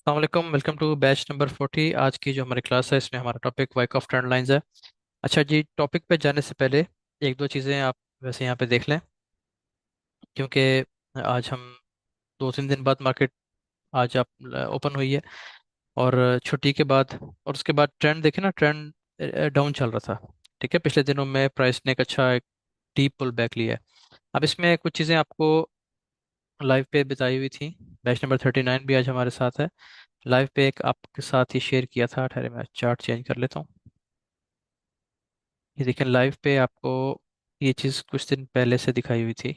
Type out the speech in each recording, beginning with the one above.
वालेकुम, welcome to batch number 40। आज की जो हमारी क्लास है इसमें हमारा टॉपिक वाइक ऑफ ट्रेंड लाइंस है। अच्छा जी, टॉपिक पे जाने से पहले एक दो चीज़ें आप वैसे यहाँ पे देख लें, क्योंकि आज हम 2-3 दिन बाद मार्केट आज आप ओपन हुई है। और छुट्टी के बाद और उसके बाद ट्रेंड देखें ना, ट्रेंड डाउन चल रहा था। ठीक है, पिछले दिनों में प्राइस ने एक अच्छा एक डीप पुल बैक लिया है। अब इसमें कुछ चीज़ें आपको लाइव पे बताई हुई थी। बैच नंबर 39 भी आज हमारे साथ है। लाइव पे एक आपके साथ ही शेयर किया था। ठहरे मैं चार्ट चेंज कर लेता हूँ। ये देखिए, लाइव पे आपको ये चीज़ कुछ दिन पहले से दिखाई हुई थी।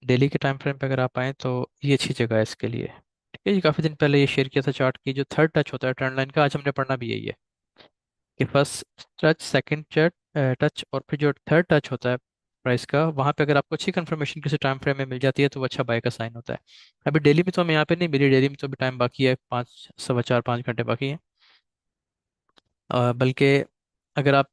डेली के टाइम फ्रेम पे अगर आप आए तो ये अच्छी जगह है इसके लिए। ठीक है, ये काफ़ी दिन पहले ये शेयर किया था चार्ट की। जो थर्ड टच होता है ट्रेंड लाइन का, आज हमने पढ़ना भी यही है कि फर्स्ट टच, सेकंड टच और फिर जो थर्ड टच होता है प्राइस का, वहाँ पे अगर आपको अच्छी कंफर्मेशन किसी टाइम फ्रेम में मिल जाती है तो वो अच्छा बाय का साइन होता है। अभी डेली में तो हमें यहाँ पे नहीं मिली। डेली में तो अभी टाइम बाकी है, 5, 4, 5 घंटे बाकी है। बल्कि अगर आप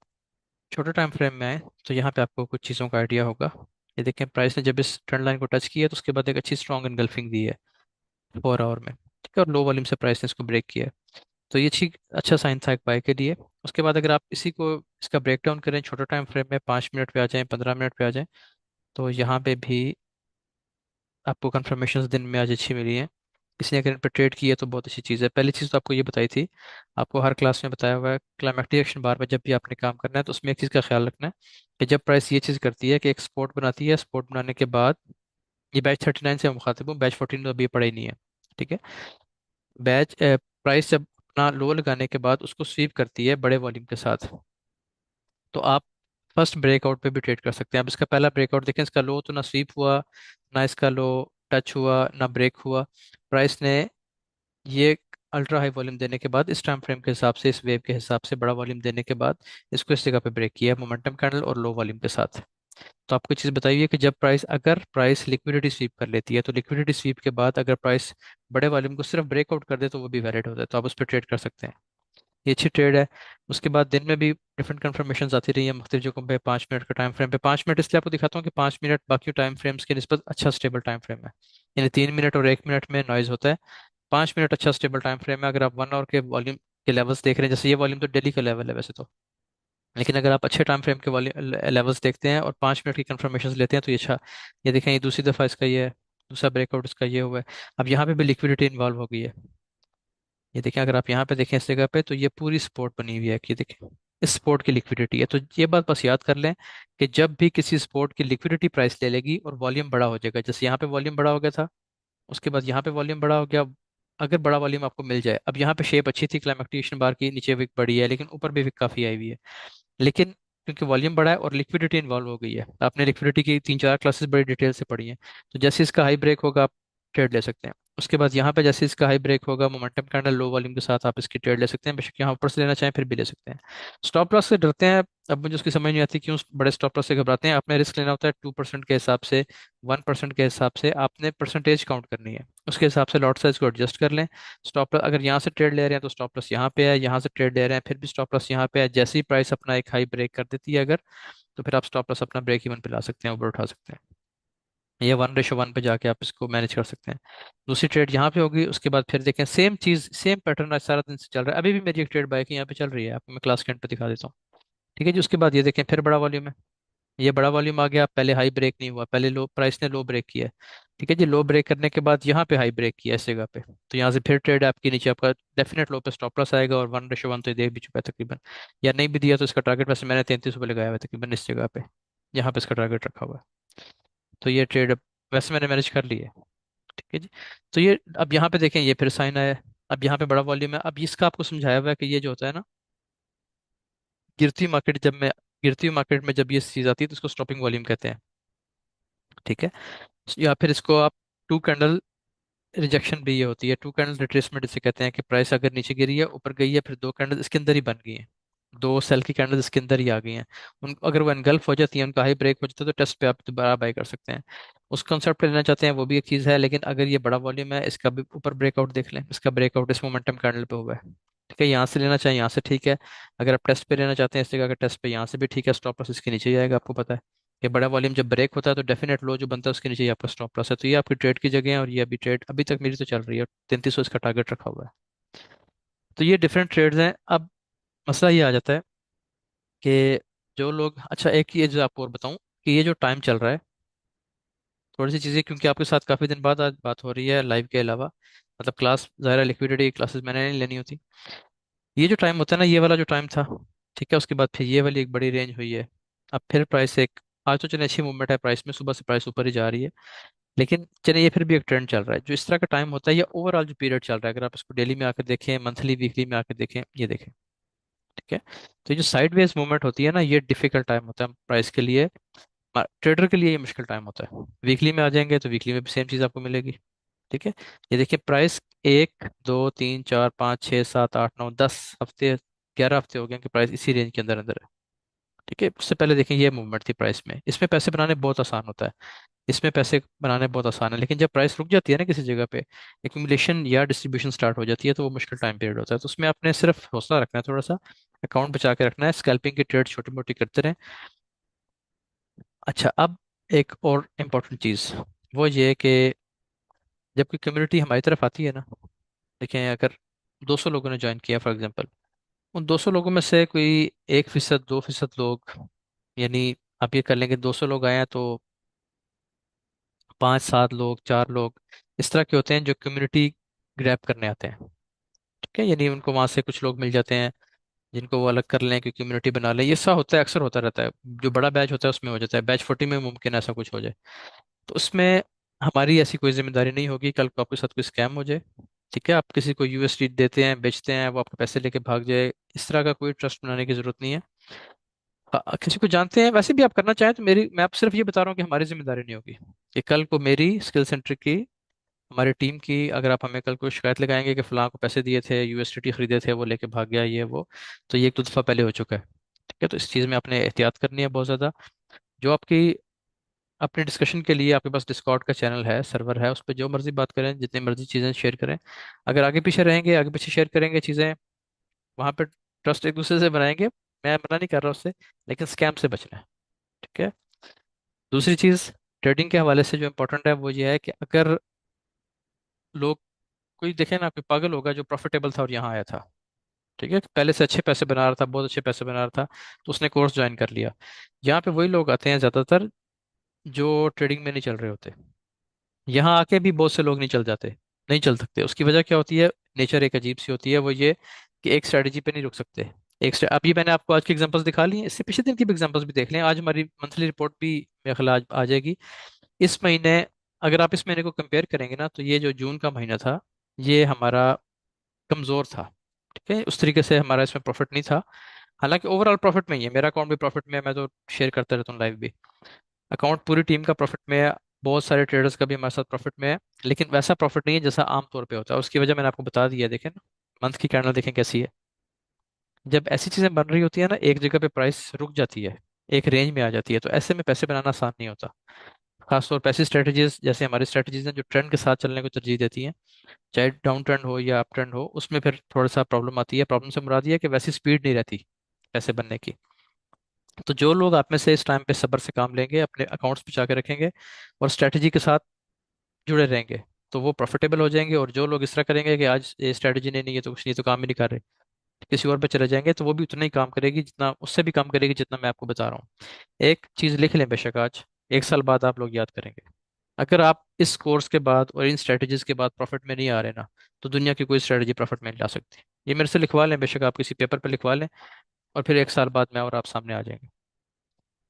छोटे टाइम फ्रेम में आए तो यहाँ पे आपको कुछ चीज़ों का आइडिया होगा। ये देखें, प्राइस ने जब इस ट्रेंड लाइन को टच किया तो उसके बाद एक अच्छी स्ट्रॉन्ग एनगल्फिंग दी है 4 आवर में। ठीक है, और लो वॉल्यूम से प्राइस ने इसको ब्रेक किया है। तो ये अच्छा साइन था एक बाय के लिए। उसके बाद अगर आप इसी को इसका ब्रेक डाउन करें छोटे टाइम फ्रेम में, 5 मिनट पे आ जाएं, 15 मिनट पे आ जाएं, तो यहाँ पे भी आपको कंफर्मेशन दिन में आज अच्छी मिली है। किसी ने अगर इन पर ट्रेड की है तो बहुत अच्छी चीज़ है। पहली चीज़ तो आपको ये बताई थी, आपको हर क्लास में बताया हुआ है, क्लाइमेक्टिक एक्शन बार में जब भी आपने काम करना है तो उसमें एक चीज़ का ख्याल रखना है कि जब प्राइस ये चीज़ करती है कि एक सपोर्ट बनाती है, सपोर्ट बनाने के बाद, ये बैच 39 से मैं मुखातिब हूँ, बैच 14 तो अभी पढ़ा ही नहीं है। ठीक है, बैच प्राइस जब अपना लो लगाने के बाद उसको स्वीप करती है बड़े वॉल्यूम के साथ, तो आप फर्स्ट ब्रेकआउट पे भी ट्रेड कर सकते हैं। अब इसका पहला ब्रेकआउट देखें, इसका लो तो ना स्वीप हुआ, ना इसका लो टच हुआ, ना ब्रेक हुआ। प्राइस ने ये अल्ट्रा हाई वॉल्यूम देने के बाद, इस टाइम फ्रेम के हिसाब से, इस वेव के हिसाब से बड़ा वॉल्यूम देने के बाद इसको इस जगह पे ब्रेक किया है मोमेंटम कैंडल और लो वॉल्यूम के साथ। तो आपको चीज़ बताइए कि जब प्राइस, अगर प्राइस लिक्विडिटी स्वीप कर लेती है तो लिक्विडिटी स्वीप के बाद अगर प्राइस बड़े वॉल्यूम को सिर्फ ब्रेकआउट कर दे तो वो भी वैलिड होता है, तो आप उस पर ट्रेड कर सकते हैं। ये अच्छी ट्रेड है। उसके बाद दिन में भी डिफरेंट कंफर्मेशन आती रही है मुख्तलिफ जगहों पे। 5 मिनट का टाइम फ्रेम पे, 5 मिनट इसलिए आपको दिखाता हूँ कि 5 मिनट बाकी टाइम फ्रेम्स के निस्बत अच्छा स्टेबल टाइम फ्रेम है। यानी 3 मिनट और 1 मिनट में नॉइज होता है। 5 मिनट अच्छा स्टेबल टाइम फ्रेम है। अगर आप 1 आवर के वॉल्यूम के लेवल्स देख रहे हैं, जैसे ये वॉल्यूम तो डेली का लेवल है वैसे तो, लेकिन अगर आप अच्छे टाइम फ्रेम के वॉल्यूम लेवल्स देखते हैं और 5 मिनट की कंफर्मेशन लेते हैं तो ये अच्छा। ये देखें, ये दूसरी दफ़ा इसका ये है, दूसरा ब्रेकआउट इसका ये हुआ है। अब यहाँ पे भी लिक्विडिटी इन्वॉल्व हो गई है। ये देखें, अगर आप यहाँ पे देखें इस जगह पे, तो ये पूरी सपोर्ट बनी हुई है कि देखें, इस सपोर्ट की लिक्विडिटी है। तो ये बात बस याद कर लें कि जब भी किसी सपोर्ट की लिक्विडिटी प्राइस ले लेगी और वॉल्यूम बड़ा हो जाएगा, जैसे यहाँ पे वॉल्यूम बड़ा हो गया था, उसके बाद यहाँ पे वॉल्यूम बड़ा हो गया। अगर बड़ा वॉल्यूम आपको मिल जाए, अब यहाँ पे शेप अच्छी थी क्लाइमेक्टिक बार की, नीचे विक बड़ी है लेकिन ऊपर भी विक काफ़ी आई हुई है। लेकिन क्योंकि वॉल्यूम बड़ा है और लिक्विडिटी इन्वॉल्व हो गई है, आपने लिक्विडिटी की 3-4 क्लासेस बड़ी डिटेल से पढ़ी हैं, तो जैसे इसका हाई ब्रेक होगा आप ट्रेड ले सकते हैं। उसके बाद यहाँ पे जैसे इसका हाई ब्रेक होगा मोमेंटम कैंडल लो वॉल्यूम के साथ, आप इसकी ट्रेड ले सकते हैं। बेशक यहाँ ऊपर से लेना चाहें फिर भी ले सकते हैं। स्टॉप लॉस से डरते हैं, अब मुझे उसकी समझ नहीं आती क्यों बड़े स्टॉप लॉस से घबराते हैं। आपने रिस्क लेना होता है 2% के हिसाब से, 1% के हिसाब से, आपने परसेंटेज काउंट करनी है, उसके हिसाब से लॉट साइज को एडजस्ट कर लें। स्टॉप लॉस अगर यहाँ से ट्रेड ले रहे हैं तो स्टॉप लॉस यहाँ पे है, यहाँ से ट्रेड ले रहे हैं फिर भी स्टॉप लॉस यहाँ पे है। जैसे ही प्राइस अपना एक हाई ब्रेक कर देती है अगर, तो फिर आप स्टॉप लॉस अपना ब्रेक इवन पे ला सकते हैं, ऊपर उठा सकते हैं। ये 1:1 पे जाके आप इसको मैनेज कर सकते हैं। दूसरी ट्रेड यहाँ पे होगी। उसके बाद फिर देखें, सेम चीज सेम पैटर्न आज सारा दिन से चल रहा है। अभी भी मेरी एक ट्रेड बाय की यहाँ पे चल रही है, आपको मैं क्लास के एंड पे दिखा देता हूँ। ठीक है जी, उसके बाद ये देखें फिर बड़ा वॉल्यूम है। ये बड़ा वॉल्यूम आ गया, पहले हाई ब्रेक नहीं हुआ, पहले लो, प्राइस ने लो ब्रेक किया है। ठीक है जी, लो ब्रेक करने के बाद यहाँ पे हाई ब्रेक किया इस जगह पे, तो यहाँ से फिर ट्रेड आपकी नीचे, आपका डेफिनेट लो पे स्टॉप लॉस आएगा। और 1:1 तो ये देख भी चुका है तकरीबन, या नहीं भी दिया तो इसका टारगेट वैसे मैंने 33 पे लगाया हुआ है तकरीबन इस जगह पे, यहाँ पे इसका टारगेट रखा हुआ है। तो ये ट्रेड वैसे मैंने मैनेज कर ली है। ठीक है जी। तो ये अब यहाँ पे देखें, ये फिर साइन आया है। अब यहाँ पे बड़ा वॉल्यूम है। अब इसका आपको समझाया हुआ है कि ये जो होता है ना, गिरती मार्केट जब मैं गिरती मार्केट में जब ये चीज आती है तो इसको स्टॉपिंग वॉल्यूम कहते हैं। ठीक है, या फिर इसको आप टू कैंडल रिजेक्शन भी ये होती है, टू कैंडल रिट्रेसमेंट इसे कहते हैं, कि प्राइस अगर नीचे गिरी है ऊपर गई है फिर दो कैंडल इसके अंदर ही बन गई हैं, दो सेल की कैंडल इसके अंदर ही आ गई हैं। उन अगर वो एनगल्फ हो जाती है, उनका हाई ब्रेक हो जाता है, तो टेस्ट पे आप दोबारा बाय कर सकते हैं। उस कॉन्सेप्ट पे लेना चाहते हैं वो भी एक चीज़ है, लेकिन अगर ये बड़ा वॉल्यूम है, इसका भी ऊपर ब्रेकआउट देख लें, इसका ब्रेकआउट इस मोमेंटम कैंडल पे हुआ है। ठीक है, यहाँ से लेना चाहें यहाँ से ठीक है। अगर आप टेस्ट पे लेना चाहते हैं इस जगह के टेस्ट पे, यहाँ से भी ठीक है, स्टॉप लॉस इसके नीचे ही आएगा, आपको पता है। कि बड़ा वॉल्यूम जब ब्रेक होता है तो डेफिनेट लो जो बनता है उसके नीचे ही आपका स्टॉप लॉस है। तो ये आपकी ट्रेड की जगह है, और ये अभी ट्रेड अभी तक मेरी तो चल रही है, 3300 इसका टारगेट रखा हुआ है। तो ये डिफरेंट ट्रेड्स हैं। अब मसला ये आ जाता है कि जो लोग, अच्छा एक ये जो आपको और बताऊं कि ये जो टाइम चल रहा है, थोड़ी सी चीज़ें, क्योंकि आपके साथ काफ़ी दिन बाद आज बात हो रही है लाइव के अलावा, मतलब क्लास ज़ाहिर लिक्विडिटी क्लासेस मैंने नहीं लेनी होती। ये जो टाइम होता है ना, ये वाला जो टाइम था, ठीक है, उसके बाद फिर ये वाली एक बड़ी रेंज हुई है। अब फिर प्राइस एक, आज तो चलिए अच्छी मूवमेंट है प्राइस में, सुबह से प्राइस ऊपर ही जा रही है, लेकिन चलिए ये फिर भी एक ट्रेंड चल रहा है। जो इस तरह का टाइम होता है, ये ओवरऑल जो पीरियड चल रहा है, अगर आप इसको डेली में आकर देखें, मंथली वीकली में आकर देखें, ये देखें, ठीक है। तो ये जो साइडवेज मूवमेंट होती है ना, ये डिफिकल्ट टाइम होता है प्राइस के लिए, ट्रेडर के लिए ये मुश्किल टाइम होता है। वीकली में आ जाएंगे तो वीकली में भी सेम चीज़ आपको मिलेगी, ठीक है। ये देखिए प्राइस 1 2 3 4 5 6 7 8 9 10 हफ्ते, 11 हफ्ते हो गए कि प्राइस इसी रेंज के अंदर अंदर है, ठीक है। उससे पहले देखें ये मूवमेंट थी प्राइस में, इसमें पैसे बनाने बहुत आसान होता है, इसमें पैसे बनाने बहुत आसान है, लेकिन जब प्राइस रुक जाती है ना किसी जगह पे, एक्यूमुलेशन या डिस्ट्रीब्यूशन स्टार्ट हो जाती है, तो वो मुश्किल टाइम पीरियड होता है। तो उसमें आपने सिर्फ हौसला रखना है, थोड़ा सा अकाउंट बचा के रखना है, स्कैल्पिंग की ट्रेड छोटी मोटी करते रहें। अच्छा, अब एक और इम्पोर्टेंट चीज़ वो ये है कि जब कोई कम्युनिटी हमारी तरफ आती है ना, देखें अगर 200 लोगों ने ज्वाइन किया फॉर एग्जांपल, उन 200 लोगों में से कोई 1% 2% लोग, यानी आप ये कर लेंगे 200 लोग आए हैं तो 5 7 लोग 4 लोग इस तरह के होते हैं जो कम्युनिटी ग्रैब करने आते हैं, ठीक है। यानी उनको वहां से कुछ लोग मिल जाते हैं जिनको वो अलग कर लें कि कम्युनिटी बना लें। ये ऐसा होता है, अक्सर होता रहता है, जो बड़ा बैच होता है उसमें हो जाता है, बैच 40 में मुमकिन है ऐसा कुछ हो जाए। तो उसमें हमारी ऐसी कोई जिम्मेदारी नहीं होगी कल को आपके साथ कोई स्कैम हो जाए, ठीक है। आप किसी को यूएसडी देते हैं, बेचते हैं, वो आपके पैसे लेके भाग जाए, इस तरह का कोई ट्रस्ट बनाने की जरूरत नहीं है। किसी को जानते हैं वैसे भी आप करना चाहें तो मेरी, मैं आप सिर्फ ये बता रहा हूँ कि हमारी जिम्मेदारी नहीं होगी कि कल को मेरी स्किल सेंटर की, हमारी टीम की, अगर आप हमें कल को शिकायत लगाएंगे कि फलां को पैसे दिए थे, यूएसडीटी खरीदे थे, वो लेके भाग गया, ये वो, तो ये एक दो दफ़ा पहले हो चुका है, ठीक है। तो इस चीज़ में आपने एहतियात करनी है बहुत ज़्यादा। जो आपकी अपने डिस्कशन के लिए आपके पास डिस्कॉर्ड का चैनल है, सर्वर है, उस पर जो मर्जी बात करें, जितनी मर्जी चीज़ें शेयर करें। अगर आगे पीछे रहेंगे, आगे पीछे शेयर करेंगे चीज़ें, वहाँ पे ट्रस्ट एक दूसरे से बनाएंगे, मैं मना नहीं कर रहा उससे, लेकिन स्कैम से बचना है, ठीक है। दूसरी चीज़ ट्रेडिंग के हवाले से जो इम्पोर्टेंट है वो ये है कि अगर लोग, कोई देखे ना, कोई पागल होगा जो प्रॉफिटेबल था और यहाँ आया था, ठीक है, पहले से अच्छे पैसे बना रहा था, बहुत अच्छे पैसे बना रहा था, तो उसने कोर्स ज्वाइन कर लिया। यहाँ पे वही लोग आते हैं ज़्यादातर जो ट्रेडिंग में नहीं चल रहे होते, यहाँ आके भी बहुत से लोग नहीं चल जाते, नहीं चल सकते। उसकी वजह क्या होती है, नेचर एक अजीब सी होती है, वो ये कि एक स्ट्रेटजी पे नहीं रुक सकते। अभी मैंने आपको आज की एग्जांपल्स दिखा ली हैं, इससे पिछले दिन की भी एग्जांपल्स भी देख लें, आज हमारी मंथली रिपोर्ट भी मेरे ख्याल आज आ जाएगी। इस महीने, अगर आप इस महीने को कंपेयर करेंगे ना, तो ये जो जून का महीना था, ये हमारा कमज़ोर था, ठीक है, उस तरीके से हमारा इसमें प्रॉफिट नहीं था। हालांकि ओवरऑल प्रॉफिट में ही है, मेरा अकाउंट भी प्रॉफिट में है, मैं तो शेयर करता रहता हूँ लाइव भी, अकाउंट पूरी टीम का प्रॉफिट में है, बहुत सारे ट्रेडर्स का भी हमारे साथ प्रॉफिट में है, लेकिन वैसा प्रॉफिट नहीं है जैसा आम तौर पे होता है। उसकी वजह मैंने आपको बता दी है, देखें ना, मंथ की कैंडल देखें कैसी है। जब ऐसी चीजें बन रही होती है ना, एक जगह पे प्राइस रुक जाती है, एक रेंज में आ जाती है, तो ऐसे में पैसे बनाना आसान नहीं होता। खासतौर पर ऐसी स्ट्रेटजीज जैसे हमारी स्ट्रेटजीज हैं जो ट्रेंड के साथ चलने को तरजीह देती हैं, चाहे डाउन ट्रेंड हो या अप ट्रेंड हो, उसमें फिर थोड़ा सा प्रॉब्लम आती है। प्रॉब्लम से मुराद ये है कि वैसी स्पीड नहीं रहती पैसे बनने की। तो जो लोग आप में से इस टाइम पे सब्र से काम लेंगे, अपने अकाउंट्स बचा के रखेंगे और स्ट्रेटजी के साथ जुड़े रहेंगे, तो वो प्रॉफिटेबल हो जाएंगे। और जो लोग इस तरह करेंगे कि आज ये स्ट्रेटजी नहीं है तो कुछ नहीं, तो काम ही नहीं कर रहे, किसी और पे चले जाएंगे, तो वो भी उतना ही काम करेगी जितना, उससे भी काम करेगी जितना मैं आपको बता रहा हूँ। एक चीज़ लिख लें बेशक आज, 1 साल बाद आप लोग याद करेंगे, अगर आप इस कोर्स के बाद और इन स्ट्रेटजीज के बाद प्रॉफिट में नहीं आ रहे ना, तो दुनिया की कोई स्ट्रेटजी प्रॉफिट में नहीं ला सकती। ये मेरे से लिखवा लें बेशक, आप किसी पेपर पे लिखवा लें, और फिर 1 साल बाद मैं और आप सामने आ जाएंगे।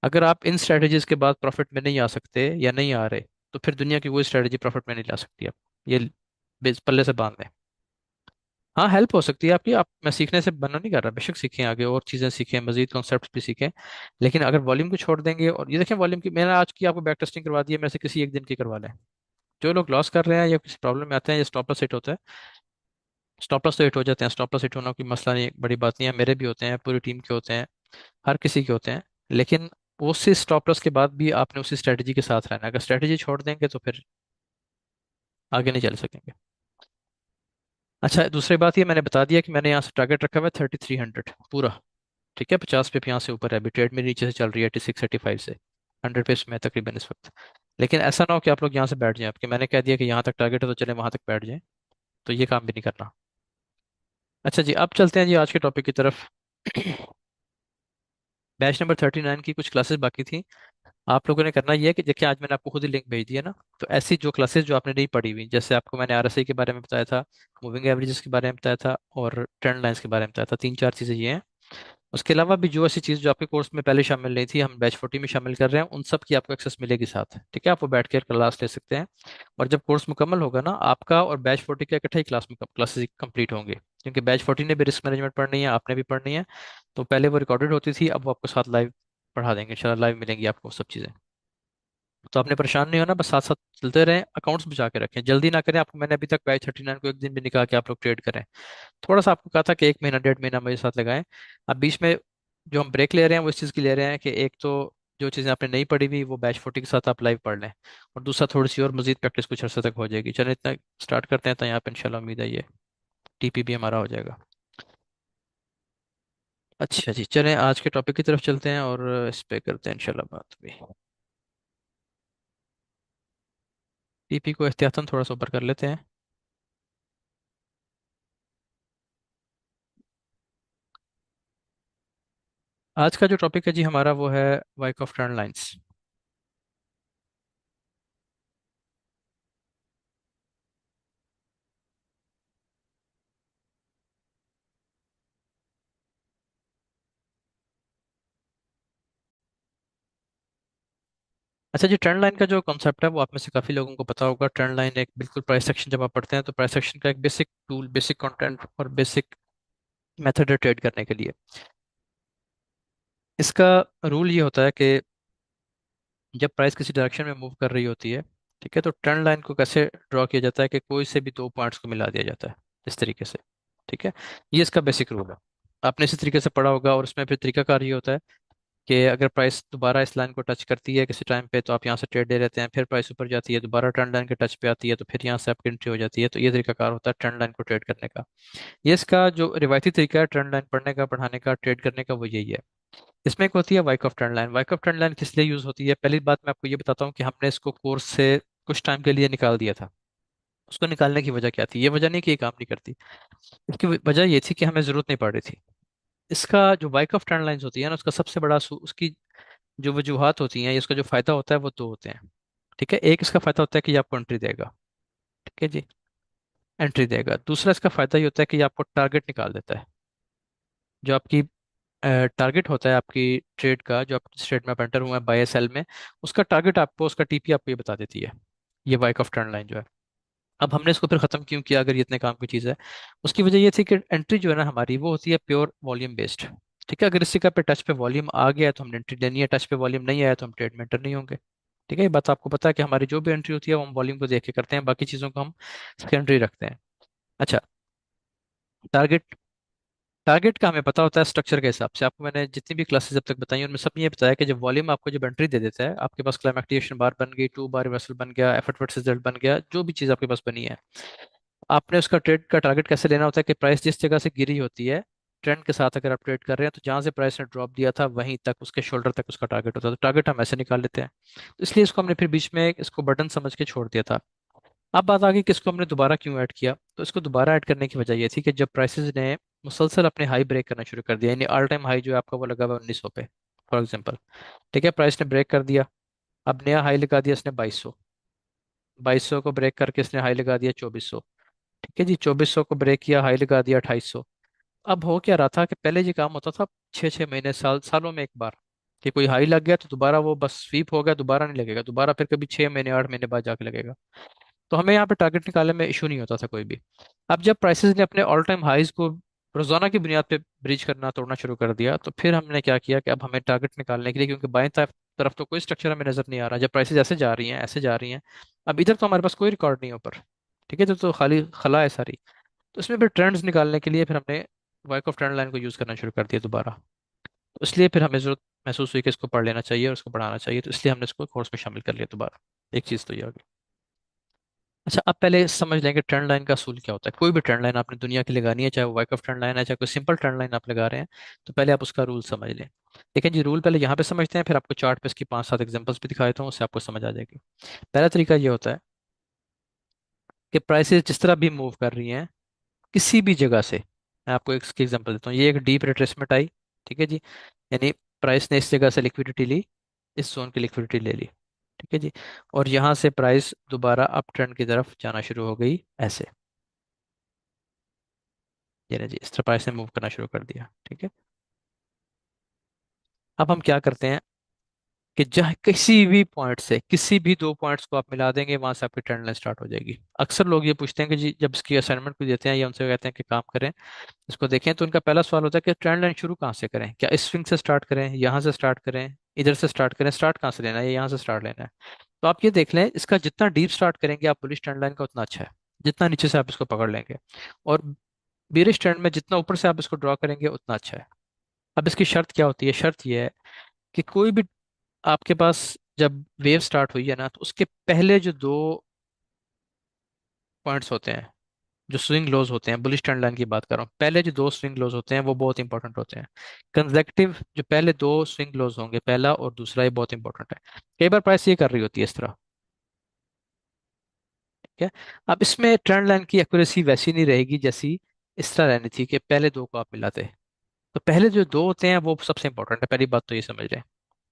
अगर आप इन स्ट्रेटजीज के बाद प्रॉफिट में नहीं आ सकते या नहीं आ रहे, तो फिर दुनिया की कोई स्ट्रेटजी प्रॉफिट में नहीं ला सकती आप, ये पल्ले से बांध लें। हाँ, हेल्प हो सकती है आपकी, आप, मैं सीखने से मना नहीं कर रहा, बेशक सीखें, आगे और चीज़ें सीखें, मजीद कॉन्सेप्ट्स भी सीखें, लेकिन अगर वॉल्यूम को छोड़ देंगे, और ये देखें वॉल्यूम की मैंने आज की आपको बैक टेस्टिंग करवा दी है, मेरे से किसी एक दिन की करवा लें। जो लोग लॉस कर रहे हैं या किसी प्रॉब्लम में आते हैं, या स्टॉप लॉस हिट होता है, स्टॉप लॉस तो हिट हो जाते हैं, स्टॉप लॉस हिट होना कोई मसला नहीं, बड़ी बात नहीं है, मेरे भी होते हैं, पूरी टीम के होते हैं, हर किसी के होते हैं, लेकिन उसी स्टॉप लॉस के बाद भी आपने उसी स्ट्रेटजी के साथ रहना है। अगर स्ट्रेटजी छोड़ देंगे तो फिर आगे नहीं चल सकेंगे। अच्छा, दूसरी बात ये मैंने बता दिया कि मैंने यहाँ से टारगेट रखा हुआ है 3300 पूरा, ठीक है, 50 पे यहाँ से ऊपर है, अभी ट्रेड में नीचे से चल रही है 86 85 से। 100 पेज में है तकरीबन इस वक्त। लेकिन ऐसा ना हो कि आप लोग यहाँ से बैठ जाएं, आपके मैंने कह दिया कि यहाँ तक टारगेट है तो चले वहाँ तक बैठ जाएं, तो ये काम भी नहीं करना। अच्छा जी, अब चलते हैं जी आज के टॉपिक की तरफ। बैच नंबर 39 की कुछ क्लासेस बाकी थी। आप लोगों ने करना ये है कि देखिए, आज मैंने आपको खुद ही लिंक भेज दिया ना, तो ऐसी जो क्लासेस जो आपने नहीं पढ़ी हुई, जैसे आपको मैंने आरएसआई के बारे में बताया था, मूविंग एवरेजेस के बारे में बताया था, और ट्रेंड लाइंस के बारे में बताया था, तीन चार चीज़ें ये हैं। उसके अलावा भी जो ऐसी चीज़ जो आपके कोर्स में पहले शामिल नहीं थी, हम बैच 40 में शामिल कर रहे हैं, उन सब की आपको एक्सेस मिलेगी साथ, ठीक है, आप वो बैठ कर क्लास ले सकते हैं। और जब कोर्स मुकम्मल होगा ना आपका, और बैच 40 का इकट्ठा ही क्लासेस कंप्लीट होंगे, क्योंकि बैच 40 ने भी रिस्क मैनेजमेंट पढ़नी है, आपने भी पढ़नी है। तो पहले वो रिकॉर्डेड होती थी, अब वो आपको साथ लाइव पढ़ा देंगे इंशाल्लाह, लाइव मिलेंगी आपको सब चीज़ें। तो आपने परेशान नहीं होना, बस साथ साथ चलते रहें, अकाउंट्स बचा के रखें, जल्दी ना करें। आपको मैंने अभी तक बैच 39 को एक दिन भी नहीं कहा कि आप लोग ट्रेड करें। थोड़ा सा आपको कहा था कि 1 महीना 1.5 महीना मेरे साथ लगाएं। अब बीच में जो हम ब्रेक ले रहे हैं वो इस चीज़ की ले रहे हैं कि एक तो जो चीज़ें आपने नहीं पढ़ी हुई वो बैच 40 के साथ आप लाइव पढ़ लें, और दूसरा थोड़ी सी और मजीद प्रैक्टिस कुछ अर्से तक हो जाएगी। चलें, इतना स्टार्ट करते हैं, तो यहाँ पे इंशाल्लाह उम्मीद है ये टीपीबी हमारा हो जाएगा। अच्छा जी, चलें आज के टॉपिक की तरफ चलते हैं और इस पे करते हैं इंशाल्लाह बात भी। टीपी को एहतियातन थोड़ा सा ऊपर कर लेते हैं। आज का जो टॉपिक है जी हमारा, वो है वाइक ऑफ ट्रेंड लाइंस। अच्छा जी, ट्रेंड लाइन का जो कॉन्सेप्ट है वो आप में से काफ़ी लोगों को पता होगा। ट्रेंड लाइन एक बिल्कुल प्राइस सेक्शन, जब आप पढ़ते हैं तो प्राइस सेक्शन का एक बेसिक टूल, बेसिक कंटेंट और बेसिक मेथड है ट्रेड करने के लिए। इसका रूल ये होता है कि जब प्राइस किसी डायरेक्शन में मूव कर रही होती है, ठीक है, तो ट्रेंड लाइन को कैसे ड्रॉ किया जाता है कि कोई से भी दो पॉइंट्स को मिला दिया जाता है इस तरीके से, ठीक है। ये इसका बेसिक रूल है, आपने इसी तरीके से पढ़ा होगा। और इसमें फिर तरीकाकार ये होता है कि अगर प्राइस दोबारा इस लाइन को टच करती है किसी टाइम पे, तो आप यहाँ से ट्रेड ले लेते हैं, फिर प्राइस ऊपर जाती है, दोबारा ट्रेंड लाइन के टच पे आती है, तो फिर यहाँ से आपकी एंट्री हो जाती है। तो ये तरीकाकार होता है ट्रेंड लाइन को ट्रेड करने का। ये इसका जो रिवायती तरीका है ट्रेंड लाइन पढ़ने का, पढ़ाने का, ट्रेड करने का, वो यही है। इसमें एक होती है वाइक ऑफ ट्रेंड लाइन। वाइक ऑफ ट्रेंड लाइन किस लिए यूज होती है, पहली बात मैं आपको ये बताता हूँ कि हमने इसको कोर्स से कुछ टाइम के लिए निकाल दिया था। उसको निकालने की वजह क्या थी? ये वजह नहीं कि ये काम नहीं करती, इसकी वजह ये थी कि हमें जरूरत नहीं पड़ रही थी। इसका जो वाइक ऑफ ट्रेंड लाइंस होती है ना, उसका सबसे बड़ा उसकी जो वजूहत होती हैं, इसका जो फायदा होता है वो दो होते हैं, ठीक है। एक इसका फायदा होता है कि ये आपको एंट्री देगा, ठीक है जी, एंट्री देगा। दूसरा इसका फायदा ये होता है कि ये आपको टारगेट निकाल देता है। जो आपकी टारगेट होता है आपकी ट्रेड का, जो आप ट्रेड में आप एंटर हुए हैं बाय सेल में, उसका टारगेट आपको, उसका टीपी आपको ये बता देती है, ये वाइक ऑफ ट्रेंड लाइन जो है। अब हमने इसको फिर खत्म क्यों किया अगर ये इतने काम की चीज़ है? उसकी वजह ये थी कि एंट्री जो है ना हमारी, वो होती है प्योर वॉल्यूम बेस्ड, ठीक है। अगर इसी का पे टच पे वॉल्यूम आ गया है तो हमने एंट्री लेनी है, टच पे वॉल्यूम नहीं आया तो हम ट्रेड में एंटर नहीं होंगे, ठीक है। ये बात आपको पता है कि हमारी जो भी एंट्री होती है वो हम वॉल्यूम को देख के करते हैं, बाकी चीज़ों को हम सेकेंडरी रखते हैं। अच्छा, टारगेट, टारगेट का हमें पता होता है स्ट्रक्चर के हिसाब से। आपको मैंने जितनी भी क्लासेस जब तक बताई उनमें सब में ये बताया कि जब वॉल्यूम आपको जब एंट्री दे देता है, आपके पास क्लाइम एक्टिवेशन बार बन गई, टू बार रिवर्सल बन गया, एफर्ट वर्सेस रिजल्ट बन गया, जो भी चीज़ आपके पास बनी है, आपने उसका ट्रेड का टारगेट कैसे लेना होता है कि प्राइस जिस जगह से गिरी होती है ट्रेंड के साथ, अगर आप ट्रेड कर रहे हैं, तो जहां से प्राइस ने ड्रॉप दिया था वहीं तक, उसके शोल्डर तक उसका टारगेट होता है। तो टारगेट हम ऐसे निकाल लेते हैं, तो इसलिए इसको हमने फिर बीच में इसको बटन समझ के छोड़ दिया था। अब बात आ गई कि इसको हमने दोबारा क्यों ऐड किया। तो इसको दोबारा ऐड करने की वजह ये थी कि जब प्राइसेस ने मुसलसल अपने हाई ब्रेक करना शुरू कर दिया, यानी ऑल टाइम हाई जो है आपका वो लगा हुआ 1900 पे, फॉर एग्जांपल, ठीक है, प्राइस ने ब्रेक कर दिया, अब नया हाई लगा दिया इसने 2200, 2200 को ब्रेक करके इसने हाई लगा दिया 2400, ठीक है जी, 2400 को ब्रेक किया, हाई लगा दिया 2800। अब हो क्या रहा था कि पहले ये काम होता था 6 6 महीने, सालों में एक बार, कि कोई हाई लग गया तो दोबारा वो बस स्वीप हो गया, दोबारा नहीं लगेगा, दोबारा फिर कभी 6 महीने 8 महीने बाद जाके लगेगा। तो हमें यहाँ पे टारगेट निकालने में इशू नहीं होता था कोई भी। अब जब प्राइसेस ने अपने ऑल टाइम हाइज को रोजाना की बुनियाद पे ब्रीच करना, तोड़ना शुरू कर दिया, तो फिर हमने क्या किया कि अब हमें टारगेट निकालने के लिए, क्योंकि बाएं तरफ तो कोई स्ट्रक्चर हमें नजर नहीं आ रहा, जब प्राइसेस ऐसे जा रही हैं ऐसे जा रही हैं, अब इधर तो हमारे पास कोई रिकॉर्ड नहीं है ऊपर, ठीक है, तो खाली खला है सारी। तो इसमें फिर ट्रेंड्स निकालने के लिए फिर हमने वर्क ऑफ ट्रेंड लाइन को यूज़ करना शुरू कर दिया दोबारा। तो इसलिए फिर हमें जरूरत महसूस हुई कि इसको पढ़ लेना चाहिए और इसको बढ़ाना चाहिए, तो इसलिए हमने इसको कोर्स में शामिल कर लिया दोबारा। एक चीज़ तो ये आ गई। अच्छा, अब पहले समझ लें कि ट्रेंड लाइन का असूल क्या होता है। कोई भी ट्रेंड लाइन आपने दुनिया की लगानी है, चाहे वो वर्क ऑफ ट्रेंड लाइन है, चाहे कोई सिंपल ट्रेंड लाइन आप लगा रहे हैं, तो पहले आप उसका रूल समझ लें। लेकिन जी रूल पहले यहाँ पे समझते हैं, फिर आपको चार्ट पे इसकी 5-7 एग्जांपल्स भी दिखा देता हूँ, उससे आपको समझ आ जाएगी। पहला तरीका ये होता है कि प्राइसेस जिस तरह भी मूव कर रही हैं किसी भी जगह से, मैं आपको एक इसकी एग्जांपल देता हूँ। ये एक डीप रिट्रेसमेंट आई, ठीक है जी, यानी प्राइस ने इस जगह से लिक्विडिटी ली, इस जोन की लिक्विडिटी ले ली, ठीक है जी, और यहाँ से प्राइस दोबारा अप ट्रेंड की तरफ जाना शुरू हो गई ऐसे, ये ना जी, इस तरह प्राइस ने मूव करना शुरू कर दिया, ठीक है। अब हम क्या करते हैं कि जहाँ किसी भी पॉइंट से किसी भी दो पॉइंट्स को आप मिला देंगे, वहां से आपकी ट्रेंड लाइन स्टार्ट हो जाएगी। अक्सर लोग ये पूछते हैं कि जी जब इसकी असाइनमेंट को देते हैं या उनसे कहते हैं कि काम करें इसको देखें, तो उनका पहला सवाल होता है कि ट्रेंड लाइन शुरू कहाँ से करें, क्या इस स्विंग से स्टार्ट करें, यहाँ से स्टार्ट करें, इधर से स्टार्ट करें, स्टार्ट कहाँ से लेना है, या यहाँ से स्टार्ट लेना है। तो आप ये देख लें, इसका जितना डीप स्टार्ट करेंगे आप बुलिश ट्रेंड लाइन का, उतना अच्छा है। जितना नीचे से आप इसको पकड़ लेंगे, और बेरिश ट्रेंड में जितना ऊपर से आप इसको ड्रॉ करेंगे उतना अच्छा है। अब इसकी शर्त क्या होती है? शर्त ये है कि कोई भी आपके पास जब वेव स्टार्ट हुई है ना, तो उसके पहले जो दो पॉइंट्स होते हैं, जो स्विंग लोज होते हैं, बुलिश ट्रेंड लाइन की बात कर रहा हूँ, पहले जो दो स्विंग लोज होते हैं वो बहुत इंपॉर्टेंट होते हैं। कंसेक्टिव जो पहले दो स्विंग लोज होंगे, पहला और दूसरा, ये बहुत इंपॉर्टेंट है। कई बार प्राइस ये कर रही होती है इस तरह, ठीक है। अब इसमें ट्रेंड लाइन की एक्यूरेसी वैसी नहीं रहेगी जैसी इस तरह रहनी थी कि पहले दो को आप मिलाते। तो पहले जो दो होते हैं वो सबसे इंपॉर्टेंट है, पहली बात तो ये समझ रहे हैं,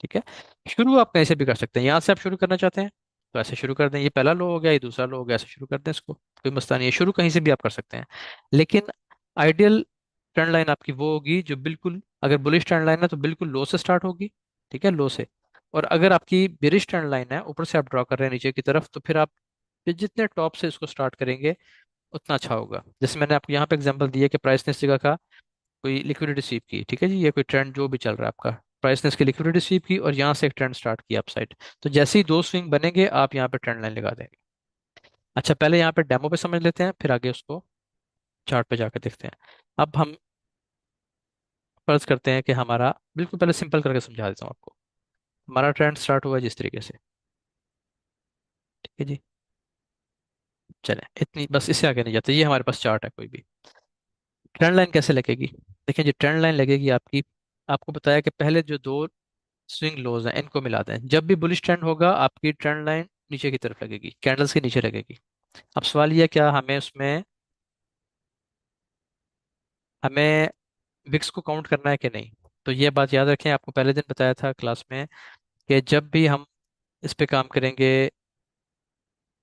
ठीक है। शुरू आप कैसे भी कर सकते हैं, यहाँ से आप शुरू करना चाहते हैं तो ऐसे शुरू कर दें, ये पहला लो हो गया, ये दूसरा लो हो गया, ऐसे शुरू कर दें इसको, कोई मसला नहीं है, शुरू कहीं से भी आप कर सकते हैं। लेकिन आइडियल ट्रेंड लाइन आपकी वो होगी जो बिल्कुल, अगर बुलिश ट्रेंड लाइन है तो बिल्कुल लो से स्टार्ट होगी, ठीक है, लो से। और अगर आपकी बेरिश ट्रेंड लाइन है, ऊपर से आप ड्रॉ कर रहे हैं नीचे की तरफ, तो फिर आप जितने टॉप से इसको स्टार्ट करेंगे उतना अच्छा होगा। जैसे मैंने आपको यहाँ पे एग्जांपल दिया कि प्राइस ने इस जगह का कोई लिक्विडिटी स्वीप की, ठीक है जी, ये कोई ट्रेंड जो भी चल रहा है आपका, प्राइस ने इसकी लिक्विडिटी स्वीप की और यहाँ से एक ट्रेंड स्टार्ट किया अपसाइड, तो जैसे ही दो स्विंग बनेंगे आप यहाँ पे ट्रेंड लाइन लगा देंगे। अच्छा, पहले यहाँ पे डेमो पे समझ लेते हैं, फिर आगे उसको चार्ट पे जाकर देखते हैं। अब हम फर्ज करते हैं कि हमारा, बिल्कुल पहले सिंपल करके समझा देता हूँ आपको, हमारा ट्रेंड स्टार्ट हुआ जिस तरीके से, ठीक है जी, चले इतनी बस, इससे आगे नहीं जाते, ये हमारे पास चार्ट है कोई भी। ट्रेंड लाइन कैसे लगेगी? देखिए जी, ट्रेंड लाइन लगेगी आपकी, आपको बताया कि पहले जो दो स्विंग लोज हैं इनको मिला दें, जब भी बुलिश ट्रेंड होगा आपकी ट्रेंड लाइन नीचे की तरफ लगेगी, कैंडल्स के नीचे लगेगी। अब सवाल ये है, क्या हमें उसमें, हमें विक्स को काउंट करना है कि नहीं? तो ये बात याद रखें, आपको पहले दिन बताया था क्लास में कि जब भी हम इस पे काम करेंगे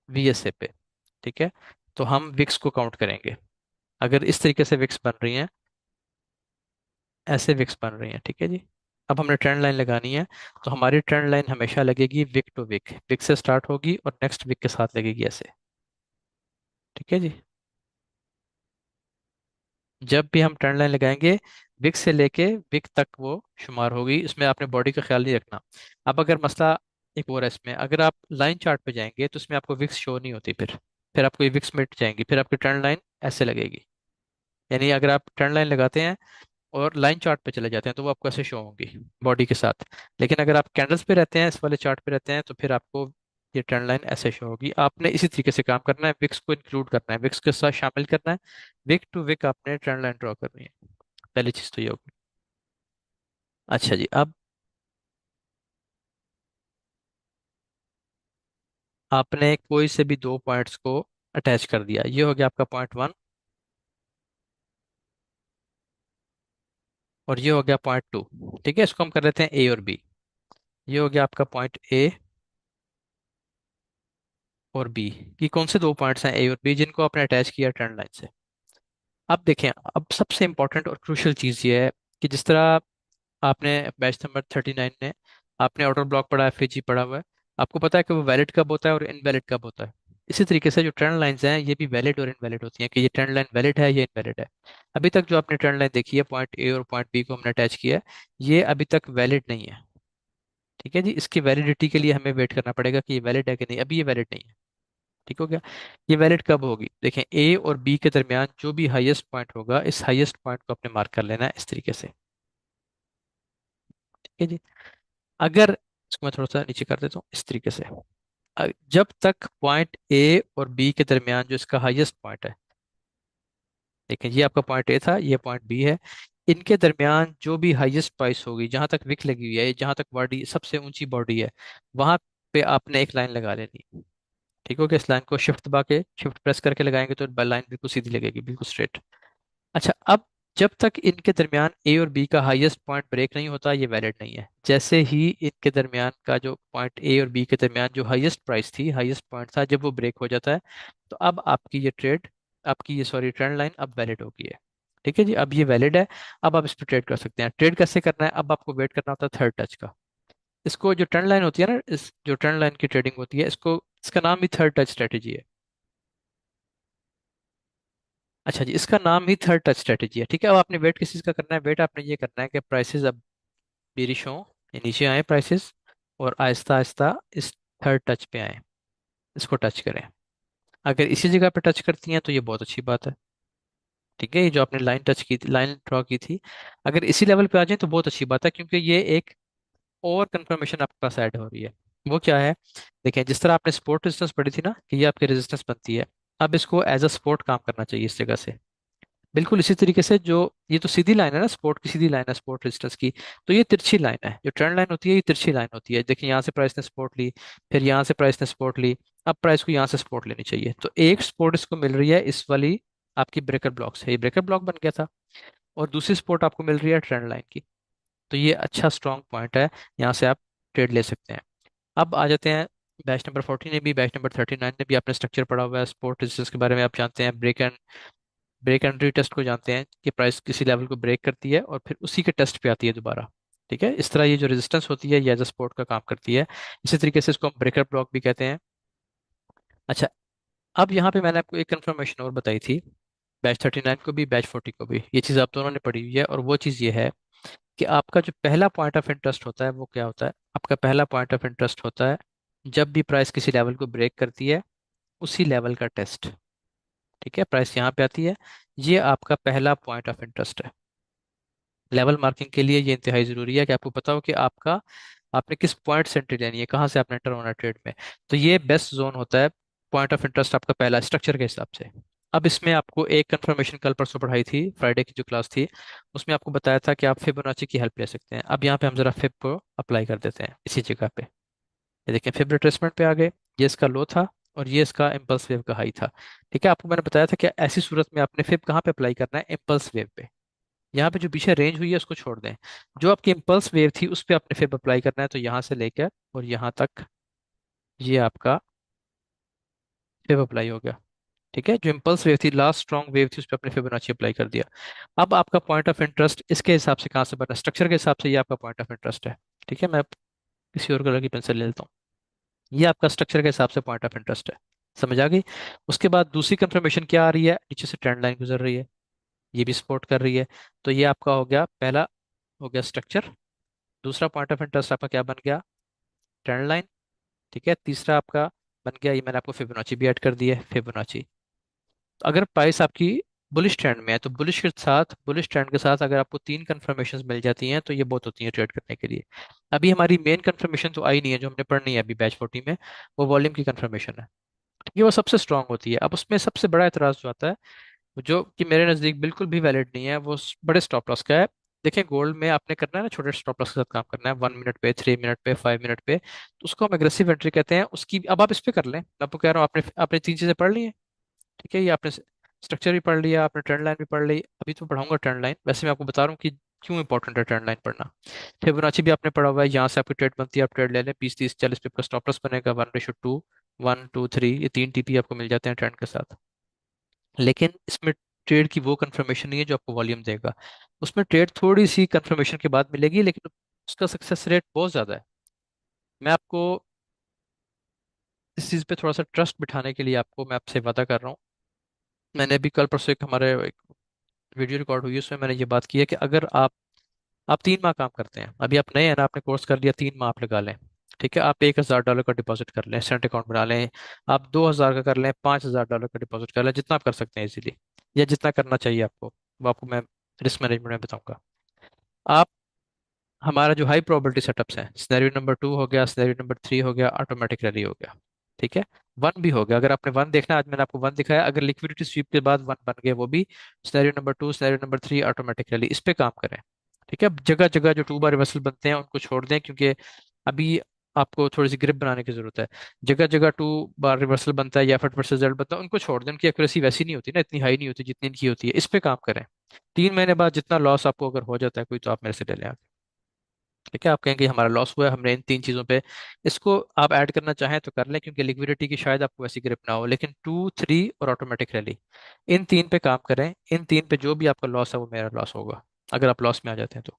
वीएसए पे, ठीक है, तो हम विक्स को काउंट करेंगे। अगर इस तरीके से विक्स बन रही हैं, ऐसे विक्स बन रही हैं, ठीक है जी, अब हमने ट्रेंड लाइन लगानी है, तो हमारी ट्रेंड लाइन हमेशा लगेगी विक टू विक, विक से स्टार्ट होगी और नेक्स्ट विक के साथ लगेगी ऐसे, ठीक है जी। जब भी हम ट्रेंड लाइन लगाएंगे, विक से लेके विक तक वो शुमार होगी, इसमें आपने बॉडी का ख्याल नहीं रखना। अब अगर मसला एक और है इसमें, अगर आप लाइन चार्ट पे जाएंगे तो इसमें आपको विक्स शो नहीं होती, फिर आपको ये विक्स मिट जाएंगी, फिर आपकी ट्रेंड लाइन ऐसे लगेगी। यानी अगर आप ट्रेंड लाइन लगाते हैं और लाइन चार्ट पे चले जाते हैं तो वो आपको ऐसे शो होंगी बॉडी के साथ, लेकिन अगर आप कैंडल्स पे रहते हैं, इस वाले चार्ट पे रहते हैं, तो फिर आपको ये ट्रेंड लाइन ऐसे शो होगी। आपने इसी तरीके से काम करना है, विक्स को इंक्लूड करना है, विक्स के साथ शामिल करना है, विक टू विक आपने ट्रेंड लाइन ड्रॉ करनी है। पहली चीज तो ये होगी। अच्छा जी, अब आपने कोई से भी दो पॉइंट्स को अटैच कर दिया, ये हो गया आपका पॉइंट वन, और ये हो गया पॉइंट टू, ठीक है, इसको हम कर लेते हैं ए और बी। ये हो गया आपका पॉइंट ए और बी, कि कौन से दो पॉइंट्स हैं ए और बी जिनको आपने अटैच किया ट्रेंड लाइन से। अब देखें, अब सबसे इंपॉर्टेंट और क्रूशियल चीज़ ये है कि जिस तरह आपने बैच नंबर 39 में आपने आउटर ब्लॉक पढ़ा है, FG पढ़ा हुआ है, आपको पता है कि वो वैलिड कब होता है और इनवैलिड कब होता है। इसी तरीके से जो ट्रेंड लाइंस हैं ये भी वैलिड और इनवैलिड होती हैं, कि ये ट्रेंड लाइन वैलिड है या इनवैलिड है। अभी तक जो आपने ट्रेंड लाइन देखी है, पॉइंट ए और पॉइंट बी को हमने अटैच किया है, ये अभी तक वैलिड नहीं है, ठीक है जी, इसकी वैलिडिटी के लिए हमें वेट करना पड़ेगा कि ये वैलिड है कि नहीं, अभी ये वैलिड नहीं है, ठीक हो गया। ये वैलिड कब होगी? देखें, ए और बी के दरमियान जो भी हाईएस्ट पॉइंट होगा, इस हाईएस्ट पॉइंट को अपने मार्क कर लेना है इस तरीके से, ठीक है जी। अगर इसको मैं थोड़ा सा नीचे कर देता हूँ इस तरीके से, जब तक पॉइंट ए और बी के दरमियान जो इसका हाईएस्ट पॉइंट है, देखें ये आपका पॉइंट ए था, ये पॉइंट बी है, इनके दरमियान जो भी हाईएस्ट प्राइस होगी, जहां तक विक लगी हुई है, जहां तक बॉडी सबसे ऊंची बॉडी है, वहां पे आपने एक लाइन लगा लेनी। ठीक हो गया? इस लाइन को शिफ्ट दबा के, शिफ्ट प्रेस करके लगाएंगे तो लाइन बिल्कुल सीधी लगेगी, बिल्कुल स्ट्रेट। अच्छा, अब जब तक इनके दरमियान ए और बी का हाईएस्ट पॉइंट ब्रेक नहीं होता, ये वैलिड नहीं है। जैसे ही इनके दरमियान का जो पॉइंट ए और बी के दरमियान जो हाईएस्ट प्राइस थी, हाईएस्ट पॉइंट था, जब वो ब्रेक हो जाता है, तो अब आपकी ये ट्रेड, आपकी ये सॉरी ट्रेंड लाइन अब वैलिड हो गई है। ठीक है जी, अब ये वैलिड है। अब आप इस पर ट्रेड कर सकते हैं। ट्रेड कैसे करना है? अब आपको वेट करना होता है थर्ड टच का। इसको जो ट्रेंड लाइन होती है ना, इस जो ट्रेंड लाइन की ट्रेडिंग होती है, इसको, इसका नाम ही थर्ड टच स्ट्रेटेजी है। अच्छा जी, इसका नाम ही थर्ड टच स्ट्रेटेजी है। ठीक है, अब आपने वेट किस चीज का करना है? वेट आपने ये करना है कि प्राइसेस अब बेरिश हों, ये नीचे आए प्राइसेस, और आहिस्ता आहिस्ता इस थर्ड टच पे आए, इसको टच करें। अगर इसी जगह पे टच करती हैं तो ये बहुत अच्छी बात है। ठीक है, ये जो आपने लाइन टच की थी, लाइन ड्रॉ की थी, अगर इसी लेवल पे आ जाए तो बहुत अच्छी बात है, क्योंकि ये एक और कंफर्मेशन आपके पास ऐड हो रही है। वो क्या है? देखें, जिस तरह आपने सपोर्ट रेजिस्टेंस पढ़ी थी ना, कि ये आपकी रेजिस्टेंस बनती है, अब इसको एज अ सपोर्ट काम करना चाहिए इस जगह से। बिल्कुल इसी तरीके से, जो ये तो सीधी लाइन है ना, सपोर्ट की सीधी लाइन है, सपोर्ट रेजिस्टेंस की, तो ये तिरछी लाइन है। जो ट्रेंड लाइन होती है, ये तिरछी लाइन होती है। देखिए, यहाँ से प्राइस ने सपोर्ट ली, फिर यहाँ से प्राइस ने सपोर्ट ली, अब प्राइस को यहाँ से सपोर्ट लेनी चाहिए। तो एक सपोर्ट इसको मिल रही है इस वाली आपकी ब्रेकर ब्लॉक से, ये ब्रेकर ब्लॉक बन गया था, और दूसरी सपोर्ट आपको मिल रही है ट्रेंड लाइन की। तो ये अच्छा स्ट्रॉन्ग पॉइंट है, यहाँ से आप ट्रेड ले सकते हैं। अब आ जाते हैं बैच नंबर 14 ने भी, बैच नंबर 39 ने भी आपने स्ट्रक्चर पढ़ा हुआ है, सपोर्ट रेजिस्टेंस के बारे में आप जानते हैं, ब्रेक एंड टेस्ट को जानते हैं कि प्राइस किसी लेवल को ब्रेक करती है और फिर उसी के टेस्ट पे आती है दोबारा। ठीक है, इस तरह ये जो रेजिस्टेंस होती है, ये एज अ सपोर्ट का काम करती है। इसी तरीके से इसको हम ब्रेकर ब्लॉक भी कहते हैं। अच्छा, अब यहाँ पे मैंने आपको एक कंफर्मेशन और बताई थी, बैच 39 को भी, बैच 40 को भी, ये चीज़ आप दोनों ने पढ़ी हुई है, और वो चीज़ ये है कि आपका जो पहला पॉइंट ऑफ इंटरेस्ट होता है वो क्या होता है? आपका पहला पॉइंट ऑफ इंटरेस्ट होता है जब भी प्राइस किसी लेवल को ब्रेक करती है, उसी लेवल का टेस्ट। ठीक है, प्राइस यहाँ पे आती है, ये आपका पहला पॉइंट ऑफ इंटरेस्ट है। लेवल मार्किंग के लिए ये इंतहाई ज़रूरी है कि आपको पता हो कि आपका, आपने किस पॉइंट से एंट्री लेनी है, कहाँ से आपने एंटर होना है ट्रेड में। तो ये बेस्ट जोन होता है, पॉइंट ऑफ इंटरेस्ट आपका पहला, स्ट्रक्चर के हिसाब से। अब इसमें आपको एक कंफर्मेशन कल परसों पढ़ाई थी, फ्राइडे की जो क्लास थी, उसमें आपको बताया था कि आप फिबोनाची की हेल्प ले सकते हैं। अब यहाँ पे हम जरा फिब को अप्लाई कर देते हैं इसी जगह पे। ये देखें, फिब रिट्रेसमेंट पे आ गए, ये इसका लो था, और ये इसका इम्पल्स वेव का हाई था। ठीक है, आपको मैंने बताया था कि ऐसी सूरत में आपने फिब कहाँ पे अप्लाई करना है? इम्पल्स वेव पे। यहाँ पे जो पीछे रेंज हुई है उसको छोड़ दें, जो आपकी इम्पल्स वेव थी उस पर आपने फिर अप्लाई करना है। तो यहाँ से लेकर और यहाँ तक ये आपका फिर अप्लाई हो गया। ठीक है, जो इम्पल्स वेव थी, लास्ट स्ट्रॉन्ग वेव थी, उस पर आपने फिबोनाची अप्लाई कर दिया। अब आपका पॉइंट ऑफ इंटरेस्ट इसके हिसाब से कहाँ से बना? स्ट्रक्चर के हिसाब से ये आपका पॉइंट ऑफ इंटरेस्ट है। ठीक है, मैं किसी और कलर की पेंसिल ले लेता हूँ। ये आपका स्ट्रक्चर के हिसाब से पॉइंट ऑफ इंटरेस्ट है। समझ आ गई? उसके बाद दूसरी कंफर्मेशन क्या आ रही है? नीचे से ट्रेंड लाइन गुजर रही है, ये भी सपोर्ट कर रही है। तो ये आपका हो गया पहला, हो गया स्ट्रक्चर। दूसरा पॉइंट ऑफ इंटरेस्ट आपका क्या बन गया? Trend line. ठीक है, तीसरा आपका बन गया, ये मैंने आपको फिबोनाची भी ऐड कर दी है, फिबोनाची। तो अगर प्राइस आपकी बुलिश ट्रेंड में है, तो बुलिश के साथ, बुलिश ट्रेंड के साथ अगर आपको तीन कंफर्मेशन मिल जाती हैं तो ये बहुत होती हैं ट्रेड करने के लिए। अभी हमारी मेन कंफर्मेशन तो आई नहीं है, जो हमने पढ़नी है अभी बैच 40 में, वो वॉल्यूम की कंफर्मेशन है। ये वो सबसे स्ट्रांग होती है। अब उसमें सबसे बड़ा एतराज जो आता है, जो कि मेरे नज़दीक बिल्कुल भी वैलिड नहीं है, वो बड़े स्टॉप लॉस का है। देखें, गोल्ड में आपने करना है ना, छोटे स्टॉप लॉस के साथ काम करना है, 1 मिनट पे, 3 मिनट पे, 5 मिनट पे, तो उसको हम एग्रेसिव एंट्री कहते हैं। उसकी अब आप इस पे कर लें, मैं आपको कह रहा हूँ, आपने आपने तीन चीज़ें पढ़ ली हैं। ठीक है, ये आपने स्ट्रक्चर भी पढ़ लिया, आपने ट्रेंड लाइन भी पढ़ ली, अभी तो पढ़ाऊंगा ट्रेंड लाइन। वैसे मैं आपको बता रहा हूँ कि क्यों इंपॉर्टेंट है ट्रेंड लाइन पढ़ना। फिबोनाची भी आपने पढ़ा हुआ है, यहाँ से आपकी ट्रेड बनती है, आप ट्रेड ले लें, 20 30 40 पे आपका स्टॉप लॉस बनेगा 1:2, 1 2 3, ये तीन टीपी आपको मिल जाते हैं ट्रेंड के साथ। लेकिन इसमें ट्रेड की वो कंफर्मेशन नहीं है जो आपको वॉल्यूम देगा। उसमें ट्रेड थोड़ी सी कंफर्मेशन के बाद मिलेगी, लेकिन उसका सक्सेस रेट बहुत ज़्यादा है। मैं आपको इस चीज़ पे थोड़ा सा ट्रस्ट बिठाने के लिए आपको, मैं आपसे वादा कर रहा हूँ। मैंने अभी कल परसों एक हमारे एक वीडियो रिकॉर्ड हुई है, उसमें मैंने ये बात की है कि अगर आप 3 माह काम करते हैं, अभी आप नए हैं ना, आपने कोर्स कर लिया, 3 माह आप लगा लें। ठीक है, आप $1,000 का डिपॉजिट कर लें, सेंट अकाउंट बना लें। आप 2,000 का कर लें, $5,000 का डिपॉजिट कर लें, जितना आप कर सकते हैं इजीली, या जितना करना चाहिए आपको, वो आपको मैं रिस्क मैनेजमेंट में बताऊंगा। आप, हमारा जो हाई प्रोबेबिलिटी सेटअप्स हैं, सिनेरियो नंबर 2 हो गया, सिनेरियो नंबर 3 हो गया, ऑटोमेटिक रैली हो गया। ठीक है, वन भी हो गया, अगर आपने वन देखना, आज मैंने आपको वन दिखाया, अगर लिक्विडिटी स्वीप के बाद वन बन गए वो भी scenario number two, scenario number three, automatically इस पे काम करें। ठीक है, जगह जगह जो टू बार रिवर्सल बनते हैं उनको छोड़ दें, क्योंकि अभी आपको थोड़ी सी ग्रिप बनाने की जरूरत है। जगह जगह टू बार रिवर्सल बनता है या फट वर्सेस रिजल्ट बनता है, उनको छोड़ दें, उनकी एक्यूरेसी वैसी नहीं होती ना, इतनी हाई नहीं होती जितनी इनकी होती है, इस पे काम करें। 3 महीने बाद जितना लॉस आपको अगर हो जाता है कोई, तो आप मेरे से ले लें। ठीक है, आप कहेंगे हमारा लॉस हुआ है, हमने इन 3 चीज़ों पे, इसको आप ऐड करना चाहें तो कर लें, क्योंकि लिक्विडिटी की शायद आपको वैसी ग्रिप ना हो, लेकिन टू, थ्री और ऑटोमेटिक रैली, इन 3 पे काम करें। इन 3 पे जो भी आपका लॉस है वो मेरा लॉस होगा, अगर आप लॉस में आ जाते हैं तो।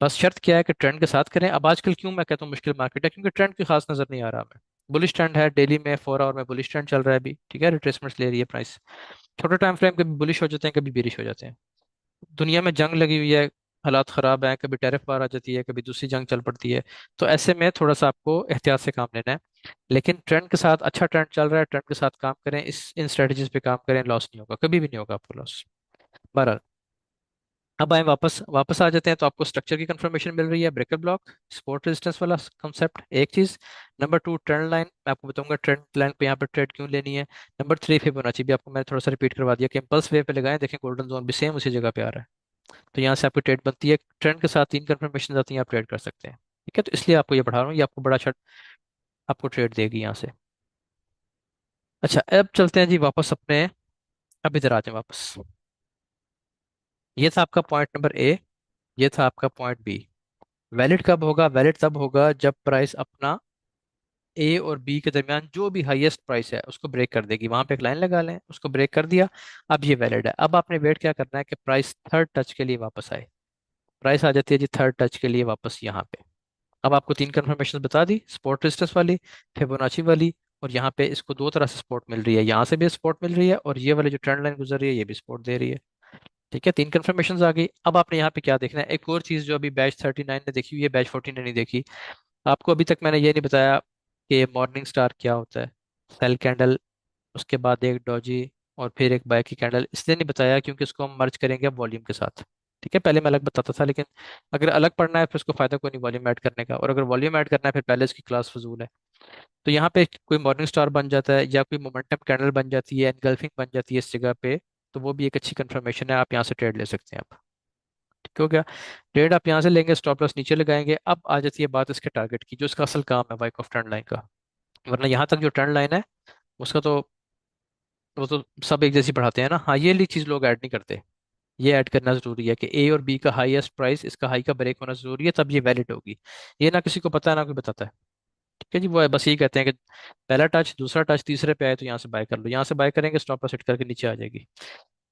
बस शर्त क्या है कि ट्रेंड के साथ करें। अब आजकल क्यों मैं कहता हूँ मुश्किल मार्केट है, क्योंकि ट्रेंड की खास नजर नहीं आ रहा हमें। बुलिश ट्रेंड है, डेली में 4 आवर में बुलिश ट्रेंड चल रहा है अभी, ठीक है, रिट्रेसमेंट्स ले रही है प्राइस। छोटे टाइम फ्रेम कभी बुलिश हो जाते हैं, कभी बेरिश हो जाते हैं। दुनिया में जंग लगी हुई है, हालात ख़राब हैं, कभी टैरिफ बार आ जाती है, कभी दूसरी जंग चल पड़ती है। तो ऐसे में थोड़ा सा आपको एहतियात से काम लेना है। लेकिन ट्रेंड के साथ, अच्छा ट्रेंड चल रहा है, ट्रेंड के साथ काम करें, इस इन स्ट्रेटजीज पे काम करें, लॉस नहीं होगा, कभी भी नहीं होगा आपको लॉस। बहरहाल, अब आए वापस वापस आ जाते हैं, तो आपको स्ट्रक्चर की कंफर्मेशन मिल रही है, ब्रेकर ब्लॉक, सपोर्ट रेजिस्टेंस वाला कंसेप्ट, एक चीज। नंबर टू, ट्रेंड लाइन, मैं आपको बताऊंगा ट्रेंड लाइन पे यहाँ पे ट्रेड क्यों लेनी है। नंबर थ्री, फिबोनाची भी आपको मैंने थोड़ा सा रिपीट करवा दिया कि इम्पल्स वे पे लगाएं, देखें गोल्डन जोन भी सेम उसी जगह पे आ रहा है। तो यहाँ से आपकी ट्रेड बनती है, ट्रेंड के साथ 3 कंफर्मेशन आती हैं, आप ट्रेड कर सकते हैं। ठीक है, तो इसलिए आपको ये बढ़ा रहा हूँ, ये आपको बड़ा अच्छा आपको ट्रेड देगी यहाँ से। अच्छा, अब चलते हैं जी वापस अपने, अब इधर आ जाए वापस। ये था आपका पॉइंट नंबर ए, ये था आपका पॉइंट बी। वैलिड कब होगा? वैलिड तब होगा जब प्राइस अपना ए और बी के दरमियान जो भी हाईएस्ट प्राइस है उसको ब्रेक कर देगी, वहां पे एक लाइन लगा लें, उसको ब्रेक कर दिया, अब ये वैलिड है। अब आपने वेट क्या करना है कि प्राइस थर्ड टच के लिए वापस आए। प्राइस आ जाती है जी थर्ड टच के लिए वापस यहाँ पे। अब आपको 3 कंफर्मेशन बता दी, सपोर्ट रेजिस्टेंस वाली, फिबोनाची वाली, और यहाँ पे इसको दो तरह से सपोर्ट मिल रही है, यहाँ से भी सपोर्ट मिल रही है, और ये वाली जो ट्रेंड लाइन गुजर रही है ये भी सपोर्ट दे रही है। ठीक है, 3 कंफर्मेशन आ गई। अब आपने यहाँ पे क्या देखना है, एक और चीज जो अभी बैच 39 ने देखी हुई है, बैच 14 ने नहीं देखी। आपको अभी तक मैंने ये नहीं बताया कि मॉर्निंग स्टार क्या होता है। सेल कैंडल, उसके बाद एक डॉजी, और फिर एक बाय की कैंडल, इसलिए नहीं बताया क्योंकि उसको हम मर्ज करेंगे वॉल्यूम के साथ। ठीक है, पहले मैं अलग बताता था, लेकिन अगर अलग पढ़ना है फिर उसको फायदा कोई नहीं वॉल्यूम ऐड करने का, और अगर वॉल्यूम ऐड करना है फिर पहले इसकी क्लास फजूल है। तो यहाँ पे कोई मॉर्निंग स्टार बन जाता है या कोई मोमेंटम कैंडल बन जाती है, एनगल्फिंग बन जाती है इस जगह पे, तो वो भी एक अच्छी कंफर्मेशन है, आप यहाँ से ट्रेड ले सकते हैं आप। ठीक हो गया, ट्रेड आप यहाँ से लेंगे, स्टॉप लॉस नीचे लगाएंगे। अब आ जाती है बात इसके टारगेट की, जो इसका असल काम है बाइक ऑफ ट्रेंड लाइन का। वरना यहाँ तक जो ट्रेंड लाइन है उसका तो, वो तो सब एक जैसी बढ़ाते हैं ना। हाँ, ये वाली चीज़ लोग ऐड नहीं करते, ये ऐड करना जरूरी है कि ए और बी का हाईएस्ट प्राइस, इसका हाई का ब्रेक होना जरूरी है, तब ये वैलिड होगी। ये ना किसी को पता है ना कोई बताता है। ठीक है जी, वो है, बस यही कहते हैं कि पहला टच, दूसरा टच, तीसरे पे आए तो यहाँ से बाय कर लो, यहाँ से बाय करेंगे स्टॉप लॉस हिट करके नीचे आ जाएगी।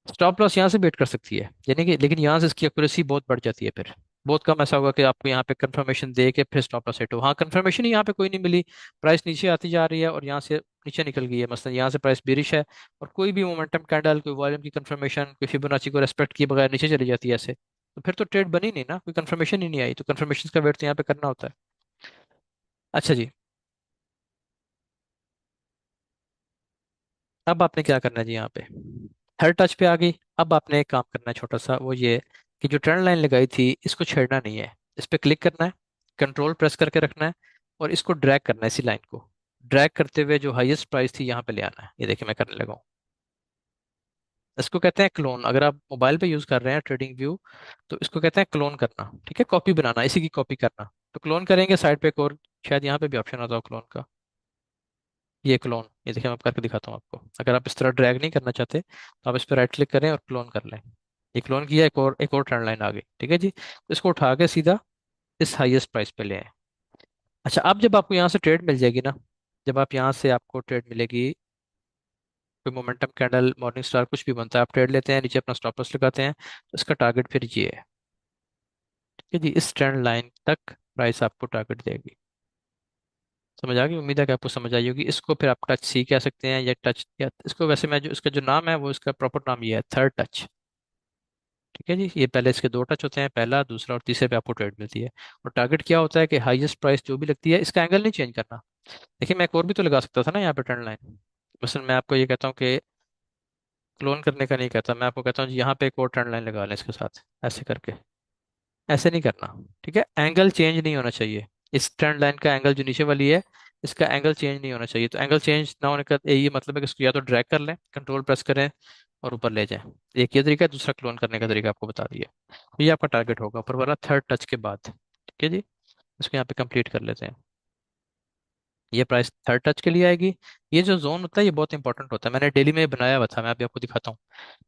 स्टॉप लॉस यहाँ से बेट कर सकती है यानी कि, लेकिन यहाँ से इसकी एक्यूरेसी बहुत बढ़ जाती है फिर। बहुत कम ऐसा होगा कि आपको यहाँ पे कंफर्मेशन दे के फिर स्टॉप लॉस हिट हो। हाँ, कंफर्मेशन ही यहाँ पे कोई नहीं मिली, प्राइस नीचे आती जा रही है और यहाँ से नीचे निकल गई है, मसलन यहाँ से प्राइस बेरिश है, और कोई भी मोमेंटम कैंडल, कोई वॉल्यूम की कंफर्मेशन, कोई फिबोनाची को रेस्पेक्ट किए बगैर नीचे चली जाती है ऐसे, तो फिर तो ट्रेड बनी नहीं ना, कोई कंफर्मेशन ही नहीं आई, तो कंफर्मेशन का वेट तो यहाँ पे करना होता है। अच्छा जी, अब आपने क्या करना है जी, यहाँ पे थर्ड टच पे आ गई। अब आपने एक काम करना है छोटा सा, वो ये कि जो ट्रेंड लाइन लगाई थी इसको छेड़ना नहीं है, इस पे क्लिक करना है, कंट्रोल प्रेस करके रखना है, और इसको ड्रैग करना है, इसी लाइन को ड्रैग करते हुए जो हाईएस्ट प्राइस थी यहाँ पे ले आना है। ये देखिए मैं करने लगा हूँ। इसको कहते हैं क्लोन, अगर आप मोबाइल पे यूज कर रहे हैं ट्रेडिंग व्यू, तो इसको कहते हैं क्लोन करना। ठीक है, कॉपी बनाना, इसी की कॉपी करना। तो क्लोन करेंगे, साइड पे एक और शायद यहाँ पे भी ऑप्शन आता हो क्लोन का, ये क्लोन, ये देखिए मैं करके दिखाता हूँ आपको। अगर आप इस तरह ड्रैग नहीं करना चाहते तो आप इस पर राइट क्लिक करें और क्लोन कर लें। ये क्लोन किया, एक और ट्रेंड लाइन आ गई। ठीक है जी, तो इसको उठा के सीधा इस हाईएस्ट प्राइस पे ले आए। अच्छा, अब जब आपको यहाँ से ट्रेड मिल जाएगी ना, जब आप यहाँ से आपको ट्रेड मिलेगी, कोई मोमेंटम कैंडल, मॉर्निंग स्टार, कुछ भी बनता है, आप ट्रेड लेते हैं, नीचे अपना स्टॉप लॉस लगाते हैं, तो इसका टारगेट फिर ये है। ठीक है जी, इस ट्रेंड लाइन तक प्राइस आपको टारगेट देगी। समझ आ गई? उम्मीद है कि आपको समझ आई होगी। इसको फिर आप टच सी कह सकते हैं, या टच, या इसको वैसे मैं जो इसका जो नाम है वो, इसका प्रॉपर नाम ये है, थर्ड टच। ठीक है जी, ये पहले इसके दो टच होते हैं, पहला, दूसरा और तीसरे पे आपको ट्रेड मिलती है। और टारगेट क्या होता है कि हाईएस्ट प्राइस जो भी लगती है, इसका एंगल नहीं चेंज करना। देखिए मैं एक और भी तो लगा सकता था ना यहाँ पे ट्रेंड लाइन। मसलन मैं आपको ये कहता हूँ कि क्लोन करने का नहीं कहता, मैं आपको कहता हूँ जी यहाँ पे एक और ट्रेंड लाइन लगा लें इसके साथ, ऐसे करके, ऐसे नहीं करना। ठीक है, एंगल चेंज नहीं होना चाहिए, इस ट्रेंड लाइन का एंगल जो नीचे वाली है, इसका एंगल चेंज नहीं होना चाहिए। तो एंगल चेंज ना होने का यही मतलब है कि इसको या तो ड्रैग कर लें, कंट्रोल प्रेस करें और ऊपर ले जाएं। एक ये तरीका है, दूसरा क्लोन करने का तरीका आपको बता दिया। तो ये आपका टारगेट होगा ऊपर वाला थर्ड टच के बाद। ठीक है जी, इसको यहाँ पे कंप्लीट कर लेते हैं। ये प्राइस थर्ड टच के लिए आएगी। ये जो जोन होता है ये बहुत इंपॉर्टेंट होता है, मैंने डेली में बनाया हुआ था, मैं अभी आपको दिखाता हूँ।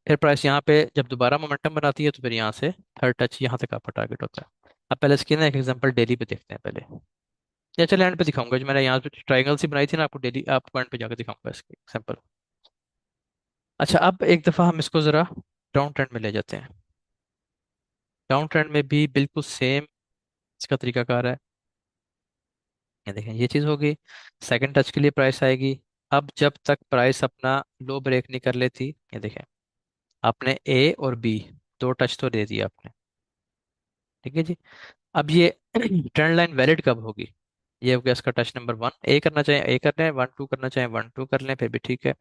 फिर प्राइस यहाँ पे जब दोबारा मोमेंटम बनाती है तो फिर यहाँ से थर्ड टच यहाँ तक आपका टारगेट होता है। अब पहले इसकी ना एक एग्जांपल डेली पे देखते हैं पहले, या चलो एंड पे दिखाऊंगा। जो मैंने यहाँ पे ट्राइंगल सी बनाई थी ना, आपको डेली आपको एंड पे जाकर दिखाऊंगा इसकी एग्जांपल। अच्छा, अब एक दफ़ा हम इसको ज़रा डाउन ट्रेंड में ले जाते हैं। डाउन ट्रेंड में भी बिल्कुल सेम इसका तरीकाकार है। ये देखें, ये चीज़ होगी। सेकंड टच के लिए प्राइस आएगी। अब जब तक प्राइस अपना लो ब्रेक नहीं कर लेती, ये देखें, आपने ए और बी दो टच तो दे दिया आपने। ठीक है जी। अब ये ट्रेंड लाइन वैलिड कब होगी? ये हो गया इसका टच नंबर वन। ए करना चाहें ए कर लें, वन टू करना चाहें वन टू कर लें, फिर भी ठीक है।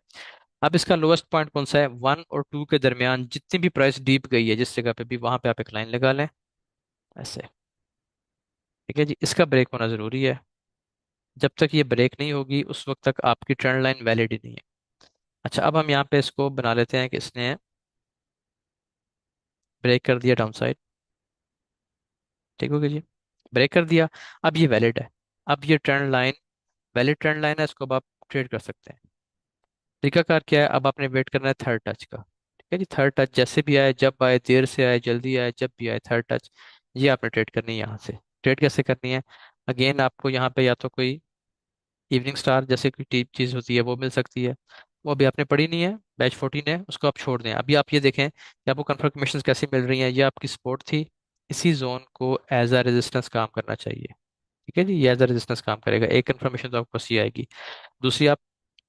अब इसका लोएस्ट पॉइंट कौन सा है? वन और टू के दरमियान जितनी भी प्राइस डीप गई है जिस जगह पे भी, वहां पे आप एक लाइन लगा लें ऐसे। ठीक है जी, इसका ब्रेक होना जरूरी है। जब तक ये ब्रेक नहीं होगी उस वक्त तक आपकी ट्रेंड लाइन वैलिड ही नहीं है। अच्छा, अब हम यहाँ पे इसको बना लेते हैं कि इसने ब्रेक कर दिया डाउन साइड। ठीक हो गया जी, ब्रेक कर दिया। अब ये वैलिड है। अब ये trend line valid trend line है, इसको अब आप ट्रेड कर सकते हैं। तरीकाकार क्या है? अब आपने वेट करना है थर्ड टच का। ठीक है जी, थर्ड टच जैसे भी आए, जब आए, देर से आए, जल्दी आए, जब भी आए, थर्ड टच ये आपने ट्रेड करनी है यहाँ से। ट्रेड कैसे करनी है? अगेन आपको यहाँ पे या तो कोई इवनिंग स्टार जैसे कोई टीप चीज़ होती है वो मिल सकती है। वो अभी आपने पढ़ी नहीं है, बैच 14 है, उसको आप छोड़ दें। अभी आप ये देखें कि आपको कंफर्मेशन कैसे मिल रही हैं। ये आपकी सपोर्ट थी, इसी जोन को एज अ रेजिस्टेंस काम करना चाहिए। ठीक है जी, ये एज अ रेजिस्टेंस काम करेगा। एक कंफर्मेशन तो आपको सी आएगी। दूसरी आप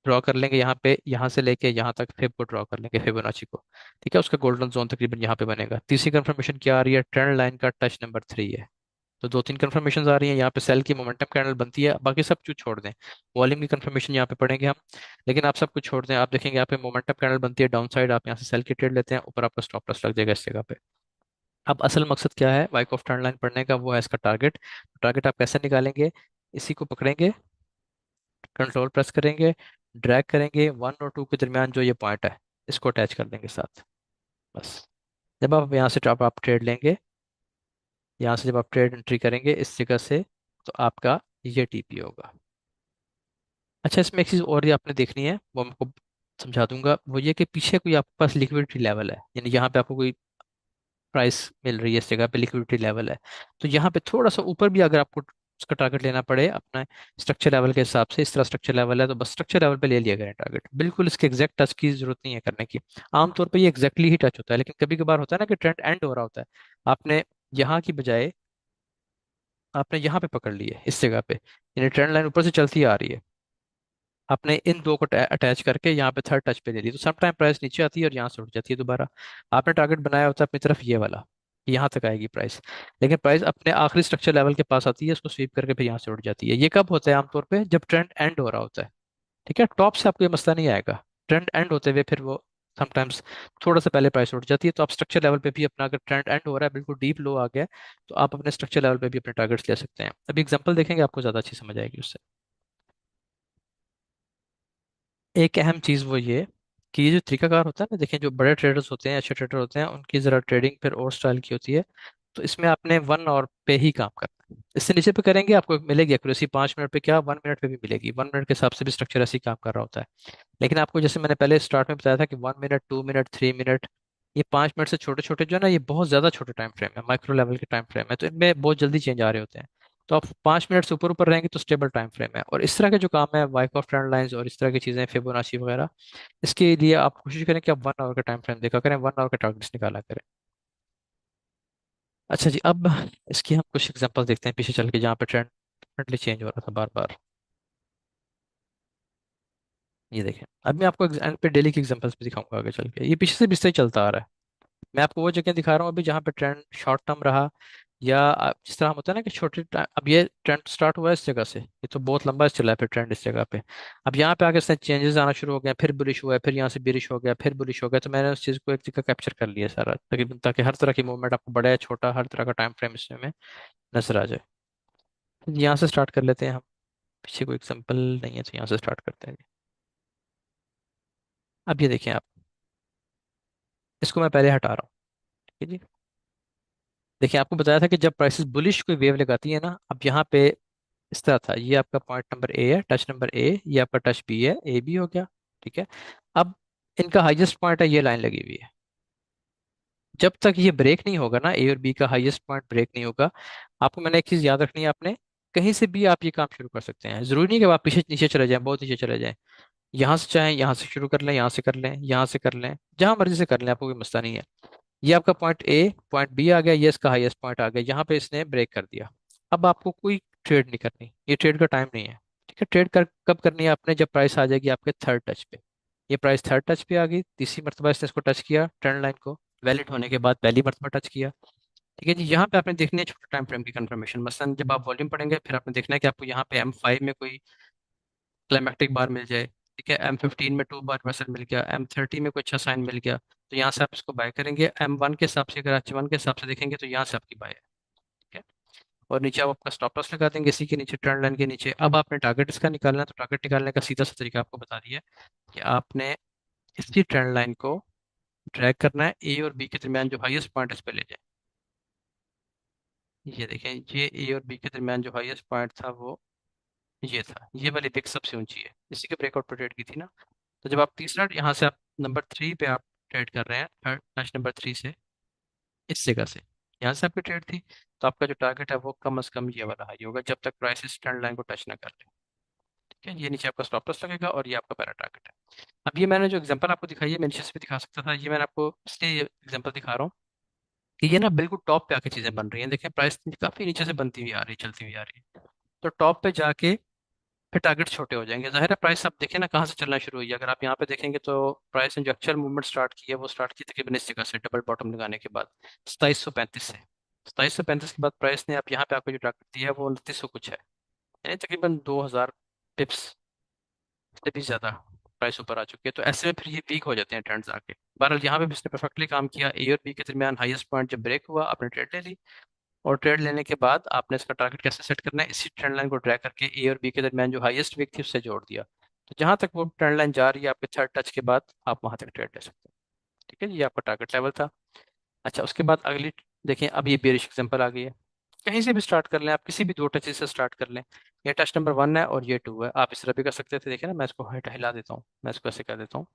ड्रॉ कर लेंगे यहाँ पे, यहाँ से लेके यहाँ तक फिब को ड्रॉ कर लेंगे, फिबोनाची को। ठीक है, उसका गोल्डन जोन तकरीबन यहाँ पे बनेगा। तीसरी कंफर्मेशन क्या आ रही है? ट्रेंड लाइन का टच नंबर 3 है। तो दो तीन कंफर्मेशन आ रही हैं। यहाँ पे सेल की मोमेंटम कैंडल बनती है, बाकी सब कुछ छोड़ दें। वॉल्यूम की कंफर्मेशन यहाँ पे पढ़ेंगे हम, लेकिन आप सब कुछ छोड़ दें। आप देखेंगे यहाँ पे मोमेंटम कैंडल बनती है डाउन साइड, आप यहाँ से सेल की ट्रेड लेते हैं, ऊपर आपका स्टॉप लॉस लग जाएगा इस जगह पे। अब असल मकसद क्या है वाइक ऑफ ट्रेंड लाइन पढ़ने का? वो है इसका टारगेट। टारगेट आप कैसे निकालेंगे? इसी को पकड़ेंगे, कंट्रोल प्रेस करेंगे, ड्रैग करेंगे, वन और टू के दरमियान जो ये पॉइंट है इसको अटैच कर देंगे साथ। बस, जब आप यहाँ से आप ट्रेड लेंगे, यहाँ से जब आप ट्रेड एंट्री करेंगे इस जगह से, तो आपका ये टीपी होगा। अच्छा, इसमें एक चीज़ और ही आपने देखनी है, वो मैं आपको समझा दूंगा। वो ये कि पीछे कोई आपके पास लिक्विडिटी लेवल है, यानी यहाँ पे आपको कोई प्राइस मिल रही है, इस जगह पे लिक्विडिटी लेवल है। तो यहाँ पे थोड़ा सा ऊपर भी अगर आपको उसका टारगेट लेना पड़े अपना स्ट्रक्चर लेवल के हिसाब से, इस तरह स्ट्रक्चर लेवल है तो बस स्ट्रक्चर लेवल पे ले लिया करें टारगेट। बिल्कुल इसके एग्जैक्ट टच की जरूरत नहीं है करने की। आमतौर पे ये एग्जैक्टली ही टच होता है, लेकिन कभी कभार होता है ना कि ट्रेंड एंड हो रहा होता है, आपने यहाँ की बजाय आपने यहाँ पे पकड़ ली है इस जगह पे, यानी ट्रेंड लाइन ऊपर से चलती आ रही है, आपने इन दो को अटैच करके यहाँ पे थर्ड टच पे ले ली, तो सम टाइम प्राइस नीचे आती है और यहाँ से उठ जाती है दोबारा। आपने टारगेट बनाया होता है अपनी तरफ ये वाला, कि यहाँ तक आएगी प्राइस, लेकिन प्राइस अपने आखिरी स्ट्रक्चर लेवल के पास आती है, उसको स्वीप करके फिर यहाँ से उठ जाती है। ये कब होता है? आमतौर पे जब ट्रेंड एंड हो रहा होता है। ठीक है, टॉप से आपको ये मसला नहीं आएगा। ट्रेंड एंड होते हुए फिर वो समटाइम्स थोड़ा सा पहले प्राइस उठ जाती है। तो आप स्ट्रक्चर लेवल पे भी अपना, अगर ट्रेंड एंड हो रहा है, बिल्कुल डीप लो आ गया है, तो आप अपने स्ट्रक्चर लेवल पे भी अपने टारगेट्स ले सकते हैं। अभी एग्जांपल देखेंगे, आपको ज़्यादा अच्छी समझ आएगी उससे। एक अहम चीज़ वो ये कि ये जो तरीकाकार होता है ना, देखें जो बड़े ट्रेडर्स होते हैं, अच्छे ट्रेडर होते हैं, उनकी ज़रा ट्रेडिंग फिर और स्टाइल की होती है। तो इसमें आपने 1 आवर पे ही काम करना है। इससे नीचे पे करेंगे आपको मिलेगी एक्यूरेसी 5 मिनट पे, क्या 1 मिनट पे भी मिलेगी। 1 मिनट के हिसाब से भी स्ट्रक्चर ऐसे ही काम कर रहा होता है। लेकिन आपको जैसे मैंने पहले स्टार्ट में बताया था कि 1 मिनट, 2 मिनट, 3 मिनट, ये 5 मिनट से छोटे छोटे जो है ना, ये बहुत ज़्यादा छोटे टाइम फ्रेम है, माइक्रो लेवल के टाइम फ्रेम है, तो इनमें बहुत जल्दी चेंज आ रहे होते हैं। तो आप 5 मिनट से ऊपर ऊपर रहेंगे तो स्टेबल टाइम फ्रेम है। और इस तरह के जो काम है वाइक ऑफ ट्रेंड लाइंस और इस तरह की चीज़ें, फिबोनाची वगैरह, इसके लिए आप कोशिश करें कि आप 1 आवर का टाइम फ्रेम देखा करें, 1 आवर का टारगेट्स निकाला करें। अच्छा जी, अब इसकी हम कुछ एग्जांपल देखते हैं पीछे चल के, जहाँ पे ट्रेंड डेफिनेटली चेंज हो रहा था बार बार। ये देखें, अब मैं आपको एंड पे डेली की एग्जांपल्स भी दिखाऊंगा आगे चल के। ये पीछे से भी इससे ही चलता आ रहा है। मैं आपको वो जगह दिखा रहा हूँ अभी जहाँ पे ट्रेंड शॉर्ट टर्म रहा, या जिस तरह हम होता है ना कि छोटे अब ये ट्रेंड स्टार्ट हुआ है इस जगह से, ये तो बहुत लंबा चला है फिर ट्रेंड इस जगह पे। अब यहाँ पे आगे इसने चेंजेस आना शुरू हो गए, फिर बुलिश हुआ है, फिर यहाँ से बिरिश हो गया, फिर बुलिश हो गया। तो मैंने उस चीज़ को एक जगह कैप्चर कर लिया सारा तकरीबन, ताकि हर तरह की मूवमेंट आपको बड़ा या छोटा हर तरह का टाइम फ्रेम इसमें नजर आ जाए। तो यहाँ से स्टार्ट कर लेते हैं हम। पीछे कोई एग्जांपल नहीं है तो यहाँ से स्टार्ट करते हैं जी। अब ये देखें आप, इसको मैं पहले हटा रहा हूँ। ठीक है जी। देखिए आपको बताया था कि जब प्राइसेस बुलिश कोई वेव लगाती है ना, अब यहाँ पे इस तरह था, ये आपका पॉइंट नंबर ए है, टच नंबर ए, ये आपका टच बी है, ए बी हो गया। ठीक है। अब इनका हाईएस्ट पॉइंट है, ये लाइन लगी हुई है। जब तक ये ब्रेक नहीं होगा ना, ए और बी का हाईएस्ट पॉइंट ब्रेक नहीं होगा, आपको मैंने एक चीज याद रखनी है, आपने कहीं से भी आप ये काम शुरू कर सकते हैं। जरूरी नहीं कि आप पीछे नीचे चले जाएं, बहुत नीचे चले जाएं। यहाँ से चाहें यहाँ से शुरू कर लें, यहाँ से कर लें, यहाँ से कर लें, जहां मर्जी से कर लें, आपको कोई मसला नहीं है। ये आपका पॉइंट ए, पॉइंट बी आ गया, ये इसका हाईएस्ट पॉइंट आ गया, यहाँ पे इसने ब्रेक कर दिया। अब आपको कोई ट्रेड नहीं करनी, ये ट्रेड का टाइम नहीं है। ठीक है। ट्रेड कर कब करनी है आपने, जब प्राइस आ जाएगी आपके थर्ड टच पे। ये प्राइस थर्ड टच पे आ गई, तीसरी मरतबा इसने इसको टच किया, ट्रेंड लाइन को, वैलिड होने के बाद पहली मरतबा टच किया। ठीक है जी। यहाँ पे आपने देखनी है छोटे टाइम फ्रेम की कंफर्मेशन, मसलन जब आप वॉल्यूम पढ़ेंगे फिर आपने देखना है कि आपको यहाँ पे M5 में कोई क्लाइमेक्टिक बार मिल जाए। ठीक है। M15 में 2 बार रिवर्सल मिल गया, M30 में कोई अच्छा साइन मिल गया, तो यहाँ से आप इसको बाय करेंगे। M1 के हिसाब से, अगर H1 के हिसाब से देखेंगे तो यहाँ से आपकी बाय है। ठीक है। और नीचे आप आपका स्टॉप लॉस लगा देंगे इसी के नीचे, ट्रेंड लाइन के नीचे। अब आपने टारगेट इसका निकालना है, तो टारगेट निकालने का सीधा सा तरीका आपको बता दिया कि आपने इसी ट्रेंड लाइन को ड्रैग करना है, ए और बी के दरमियान जो हाईएस्ट पॉइंट इस पे ले जाए। ये देखें, ये ए और बी के दरमियान जो हाईएस्ट पॉइंट था वो ये था, ये वाली पिक सबसे ऊंची है, इसी के ब्रेकआउट पर ट्रेड की थी ना। तो जब आप तीसरा यहाँ से आप नंबर 3 पे आप ट्रेड कर रहे हैं, थर्ड मैच नंबर 3 से, इस जगह से, यहाँ से आपकी ट्रेड थी, तो आपका जो टारगेट है वो कम से कम ये वाला हाई होगा, जब तक प्राइस ट्रेंड लाइन को टच ना कर ले। ठीक है। ये नीचे आपका स्टॉप लॉस लगेगा और ये आपका पहला टारगेट है। अब ये मैंने जो एग्जांपल आपको दिखाई है, मैं नीचे से भी दिखा सकता था, ये मैंने आपको इसलिए एग्जांपल दिखा रहा हूँ कि ये ना बिल्कुल टॉप पे आके चीजें बन रही हैं। देखें प्राइस काफी नीचे से बनती हुई आ रही है, चलती हुई आ रही है, तो टॉप पे जाके फिर टारगेट छोटे हो जाएंगे। जाहिर है प्राइस आप देखें ना कहाँ से चलना शुरू हुई है, अगर आप यहाँ पे देखेंगे तो प्राइस ने जो एक्चुअल मूवमेंट स्टार्ट की है वो स्टार्ट की तकरीबन इस जगह से, डबल बॉटम लगाने के बाद 2735 से। 2735 के बाद प्राइस ने आप यहाँ पे आपको जो टारगेट दिया है वो 2900 कुछ है, यानी तकरीबन 2000 पिप्स से भी ज्यादा प्राइस ऊपर आ चुकी है। तो ऐसे में फिर ये वीक हो जाते हैं ट्रेंड्स आके। बहरहाल यहाँ पे भी इसने परफेक्टली काम किया, ए और बी के दरमियान हाईएस्ट पॉइंट जब ब्रेक हुआ आपने ट्रेड ले ली, और ट्रेड लेने के बाद आपने इसका टारगेट कैसे सेट करना है, इसी ट्रेंड लाइन को ड्रैग करके ए और बी के दरमियान जो हाईएस्ट वीक थी उससे जोड़ दिया। तो जहां तक वो ट्रेंड लाइन जा रही है आपके थर्ड टच के बाद, आप वहां तक ट्रेड ले सकते हैं। ठीक है, ये आपका टारगेट लेवल था। अच्छा, उसके बाद अगली देखें, अब ये बेरिश एग्जांपल आ गई है। कहीं से भी स्टार्ट कर लें आप, किसी भी दो टचेस से स्टार्ट कर लें। ये टच नंबर 1 है और ये 2 है, आप इस तरह भी कर सकते थे। देखें ना, मैं इसको हिला देता हूँ, मैं इसको ऐसे कर देता हूँ,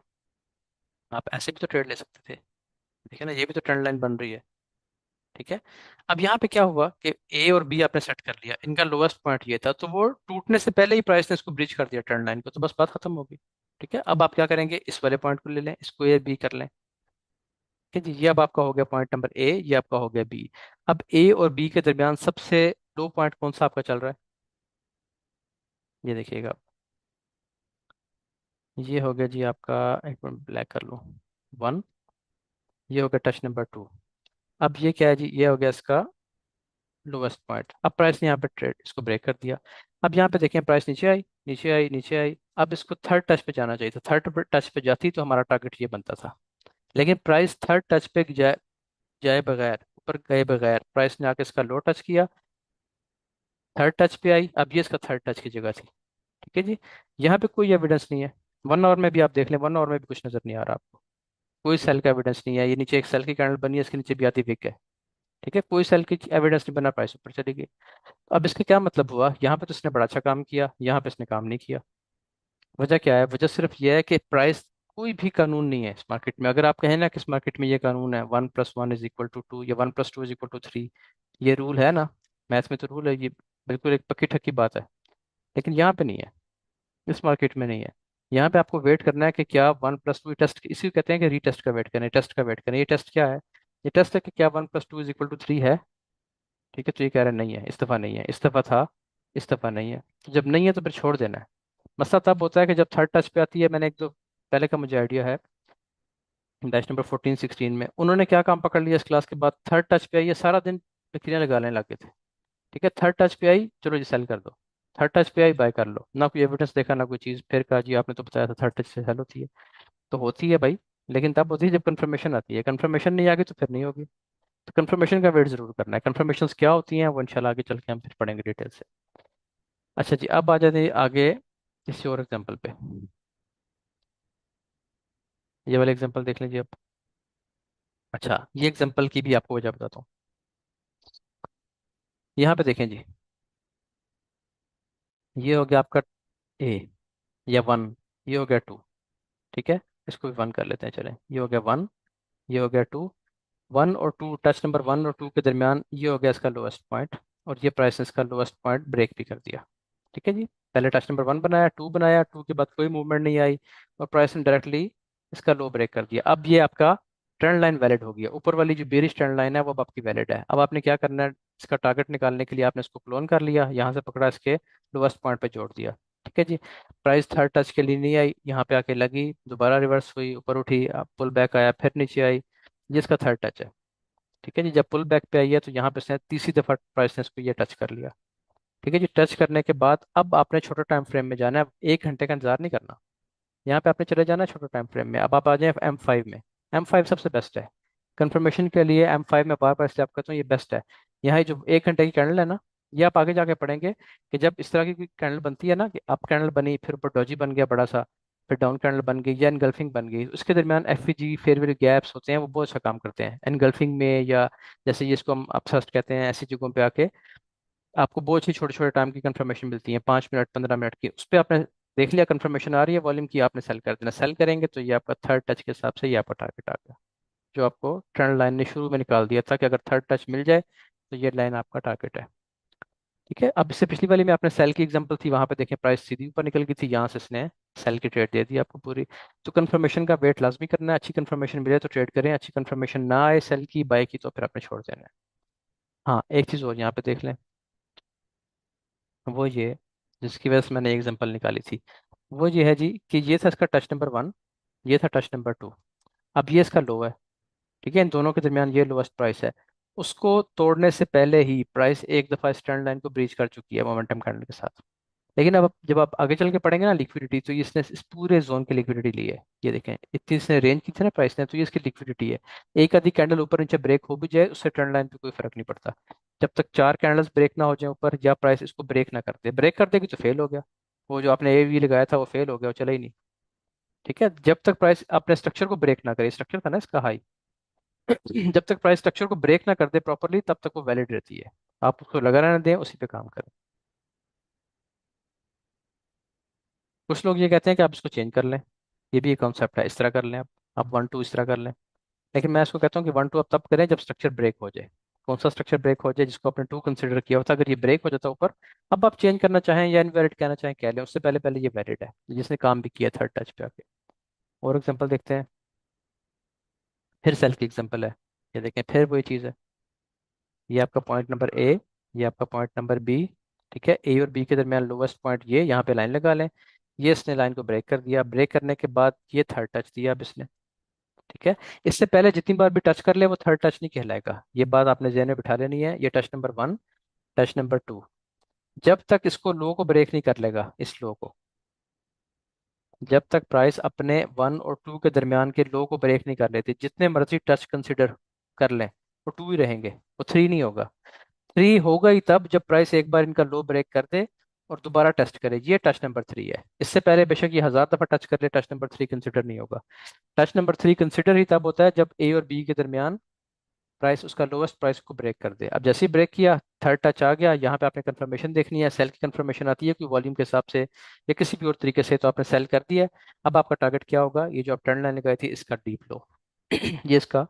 आप ऐसे भी तो ट्रेड ले सकते थे। देखिए ना, ये भी तो ट्रेंड लाइन बन रही है। ठीक है। अब यहाँ पे क्या हुआ कि ए और बी आपने सेट कर लिया, इनका लोएस्ट पॉइंट ये था, तो वो टूटने से पहले ही प्राइस ने इसको ब्रिज कर दिया ट्रेंड लाइन को, तो बस बात खत्म होगी। ठीक है। अब आप क्या करेंगे, इस वाले पॉइंट को ले लें, इसको ए बी कर लें। ठीक है जी। ये अब आपका हो गया पॉइंट नंबर ए, ये आपका हो गया बी। अब ए और बी के दरमियान सबसे लो पॉइंट कौन सा आपका चल रहा है, ये देखिएगा आप। ये हो गया जी आपका, एक मिनट ब्लैक कर लो, 1। ये हो गया टच नंबर 2। अब ये क्या है जी, ये हो गया इसका लोवेस्ट पॉइंट। अब प्राइस ने यहाँ पे ट्रेड इसको ब्रेक कर दिया। अब यहाँ पे देखें प्राइस नीचे आई, नीचे आई, नीचे आई, अब इसको थर्ड टच पे जाना चाहिए था, थर्ड टच पे जाती तो हमारा टारगेट ये बनता था। लेकिन प्राइस थर्ड टच पे जाए, जाए बगैर, ऊपर गए बगैर प्राइस ने आके इसका लो टच किया, थर्ड टच पे आई, अब ये इसका थर्ड टच की जगह थी। ठीक है जी। यहाँ पे कोई एविडेंस नहीं है, 1 आवर में भी आप देख लें, 1 आवर में भी कुछ नजर नहीं आ रहा आपको, कोई सेल का एविडेंस नहीं है। ये नीचे एक सेल की कैंडल बनी है, इसके नीचे भी आती विक है। ठीक है, कोई सेल की एविडेंस नहीं बना, प्राइस ऊपर चली गई। अब इसका क्या मतलब हुआ, यहाँ पे तो इसने बड़ा अच्छा काम किया, यहाँ पे इसने काम नहीं किया। वजह क्या है, वजह सिर्फ यह है कि प्राइस, कोई भी कानून नहीं है इस मार्केट में। अगर आप कहें ना कि इस मार्केट में ये कानून है 1+1=2 या 1+2=3, ये रूल है ना, मैथ में तो रूल है, ये बिल्कुल एक पक्की ठक्की बात है। लेकिन यहाँ पे नहीं है, इस मार्केट में नहीं है। यहाँ पे आपको वेट करना है कि क्या 1+2 टेस्ट, इसी को कहते हैं कि रीटेस्ट का वेट करें, टेस्ट का वेट करें। ये टेस्ट क्या है, ये टेस्ट है कि क्या 1+2=3 है। ठीक है, तो ये कह रहे हैं नहीं है, इस दफ़ा नहीं है, इस दफ़ा था, इस दफ़ा नहीं है। तो जब नहीं है तो फिर छोड़ देना है। मसला तब होता है कि जब थर्ड टच पे आती है, मैंने एक दो पहले का मुझे आइडिया है, बैच नंबर 14 16 में उन्होंने क्या काम पकड़ लिया, इस क्लास के बाद थर्ड टच पे आई है, सारा दिन बिक्रियां लगाने लगे थे। ठीक है, थर्ड टच पे आई, चलो जी सेल कर दो, थर्ड टच पे आई बाय कर लो, ना कोई एविडेंस देखा ना कोई चीज़, फिर कहा जी आपने तो बताया था थर्ड टच से सेल होती है। तो होती है भाई, लेकिन तब होती है जब कंफर्मेशन आती है, कंफर्मेशन नहीं आ गई तो फिर नहीं होगी। तो कंफर्मेशन का वेट जरूर करना है। कंफर्मेशन क्या होती हैं वो इंशाल्लाह आगे चल के हम फिर पढ़ेंगे डिटेल से। अच्छा जी, अब आ जाते हैं आगे किसी और एग्जांपल पे। ये वाला एग्जांपल देख लीजिए आप। अच्छा, ये एग्जांपल की भी आपको वजह बताता हूँ। यहाँ पे देखें जी, ये हो गया आपका ए या वन, ये हो गया टू। ठीक है, इसको भी वन कर लेते हैं, चलें, ये हो गया वन, ये हो गया टू। वन और टू, टच नंबर वन और टू के दरमियान ये हो गया इसका लोएस्ट पॉइंट, और ये प्राइस ने इसका लोएस्ट पॉइंट ब्रेक भी कर दिया। ठीक है जी, पहले टच नंबर वन बनाया, टू बनाया, टू के बाद कोई मूवमेंट नहीं आई, और प्राइस ने डायरेक्टली इसका लो ब्रेक कर दिया। अब ये आपका ट्रेंड लाइन वैलिड हो गया, ऊपर वाली जो बेरिश ट्रेंड लाइन है वो अब आपकी वैलिड है। अब आपने क्या करना है, इसका टारगेट निकालने के लिए आपने इसको क्लोन कर लिया, यहाँ से पकड़ा, इसके लोएस्ट पॉइंट पे जोड़ दिया। ठीक है जी, प्राइस थर्ड टच के लिए नहीं आई, यहाँ पे आके लगी, दोबारा रिवर्स हुई, ऊपर उठी, अब पुल बैक आया, फिर नीचे आई, ये इसका थर्ड टच है। ठीक है जी, जब पुल बैक पे आई है तो यहाँ पे इसने तीसरी दफा प्राइस ने इसको ये टच कर लिया। ठीक है जी, टच करने के बाद अब आपने छोटे टाइम फ्रेम में जाना है, अब 1 घंटे का इंतजार नहीं करना। यहाँ पे आपने चले जाना है छोटे टाइम फ्रेम में। अब आप आ जाए M5 में। M5 सबसे बेस्ट है कंफर्मेशन के लिए। M5 में बार बार इसलिए आप कहता हूँ ये बेस्ट है। यहाँ ये जो 1 घंटे की कैंडल है ना, ये आप आगे जाके पढ़ेंगे कि जब इस तरह की कोई कैंडल बनती है ना, कि अप कैंडल बनी, फिर ऊपर डोजी बन गया बड़ा सा, फिर डाउन कैंडल बन गई या एनगल्फिंग बन गई, उसके दरमियान FVG फेयरवेल गैप्स होते हैं, वो बहुत अच्छा काम करते हैं एनगल्फिंग में, या जैसे ये इसको हम अपसस्ट कहते हैं, ऐसी जगहों पे आके आपको बहुत ही छोटे छोटे टाइम की कंफर्मेशन मिलती है, 5 मिनट 15 मिनट की। उस पर आपने देख लिया कंफर्मेशन आ रही है वॉल्यूम की, आपने सेल कर देना। सेल करेंगे तो ये आपका थर्ड टच के हिसाब से ये आपका टारगेट आ गया, जो आपको ट्रेंड लाइन ने शुरू में निकाल दिया था कि अगर थर्ड टच मिल जाए तो ये लाइन आपका टारगेट है। ठीक है, अब इससे पिछली वाली में आपने सेल की एग्जांपल थी, वहां पे देखें प्राइस सीधी ऊपर निकल गई थी, यहाँ से इसने सेल की ट्रेड दे दी आपको पूरी। तो कंफर्मेशन का वेट लाजमी करना है, अच्छी कंफर्मेशन मिले तो ट्रेड करें, अच्छी कंफर्मेशन ना आए सेल की बाय की तो फिर आपने छोड़ देना है। हाँ, एक चीज़ और यहाँ पे देख लें, वो ये जिसकी वजह से मैंने एग्जांपल निकाली थी, वो ये है जी कि ये था इसका टच नंबर वन, ये था टच नंबर टू, अब ये इसका लो है। ठीक है, इन दोनों के दरमियान ये लोएस्ट प्राइस है। उसको तोड़ने से पहले ही प्राइस एक दफा स्टैंड लाइन को ब्रीच कर चुकी है मोमेंटम कैंडल के साथ। लेकिन अब जब आप आगे चल के पढ़ेंगे ना लिक्विडिटी, तो ये इसने इस पूरे जोन की लिक्विडिटी ली है। ये देखें, इतनी इसने रेंज की थी ना प्राइस ने, तो ये इसकी लिक्विडिटी है। एक आधी कैंडल ऊपर नीचे ब्रेक हो भी जाए, उससे ट्रेंड लाइन पे कोई फर्क नहीं पड़ता, जब तक 4 कैंडल्स ब्रेक ना हो जाए ऊपर, या प्राइस इसको ब्रेक ना कर दे। ब्रेक कर देगी तो फेल हो गया, वो जो आपने AV लगाया था वो फेल हो गया, वो चला ही नहीं। ठीक है, जब तक प्राइस अपने स्ट्रक्चर को ब्रेक ना करे, स्ट्रक्चर था ना इसका हाई, जब तक प्राइस स्ट्रक्चर को ब्रेक ना कर दे प्रॉपरली, तब तक वो वैलिड रहती है। आप उसको लगा रहने दें, उसी पे काम करें। कुछ लोग ये कहते हैं कि आप इसको चेंज कर लें, ये भी एक कॉन्सेप्ट है, इस तरह कर लें आप वन टू इस तरह कर लें। लेकिन मैं इसको कहता हूँ कि वन टू आप तब करें जब स्ट्रक्चर ब्रेक हो जाए। कौन सा स्ट्रक्चर ब्रेक हो जाए, जिसको आपने टू कंसिडर किया होता, अगर ये ब्रेक हो जाता ऊपर, अब आप चेंज करना चाहें या इनवैलिड कहना चाहें कह लें, उससे पहले पहले ये वैलिड है, जिसने काम भी किया थर्ड टच पे आके। और एग्जांपल देखते हैं, फिर सेल की एग्जांपल है। ये देखें, फिर वही चीज़ है, ये आपका पॉइंट नंबर ए, ये आपका पॉइंट नंबर बी। ठीक है, A और B के दरमियान लोवेस्ट पॉइंट, ये यहाँ पे लाइन लगा लें। ये इसने लाइन को ब्रेक कर दिया, ब्रेक करने के बाद ये थर्ड टच दिया अब इसने। ठीक है, इससे पहले जितनी बार भी टच कर ले वो थर्ड टच नहीं कहलाएगा, ये बात आपने ज़हन में बिठा लेनी है। ये touch number one, touch number two, जब तक इसको लो को ब्रेक नहीं कर लेगा, इस लो को, जब तक प्राइस अपने वन और टू के दरमियान के लो को ब्रेक नहीं कर लेती, जितने मर्जी टच कंसिडर कर लें, वो टू ही रहेंगे, वो थ्री नहीं होगा। थ्री होगा ही तब जब प्राइस एक बार इनका लो ब्रेक कर दे और दोबारा टेस्ट करे, ये टच नंबर थ्री है। इससे पहले बेशक ये 1000 दफा टच कर ले, टच नंबर थ्री कंसिडर नहीं होगा। टच नंबर थ्री कंसिडर ही तब होता है जब A और B के दरमियान प्राइस उसका लोवेस्ट प्राइस को ब्रेक कर दे। अब जैसे ही ब्रेक किया, थर्ड टच आ गया, यहाँ पे आपने कंफर्मेशन देखनी है, सेल की कंफर्मेशन आती है कोई वॉल्यूम के हिसाब से या किसी भी और तरीके से, तो आपने सेल कर दिया। अब आपका टारगेट क्या होगा, ये जो आप ट्रेंड लाइन लगाई थी इसका डीप लो, ये इसका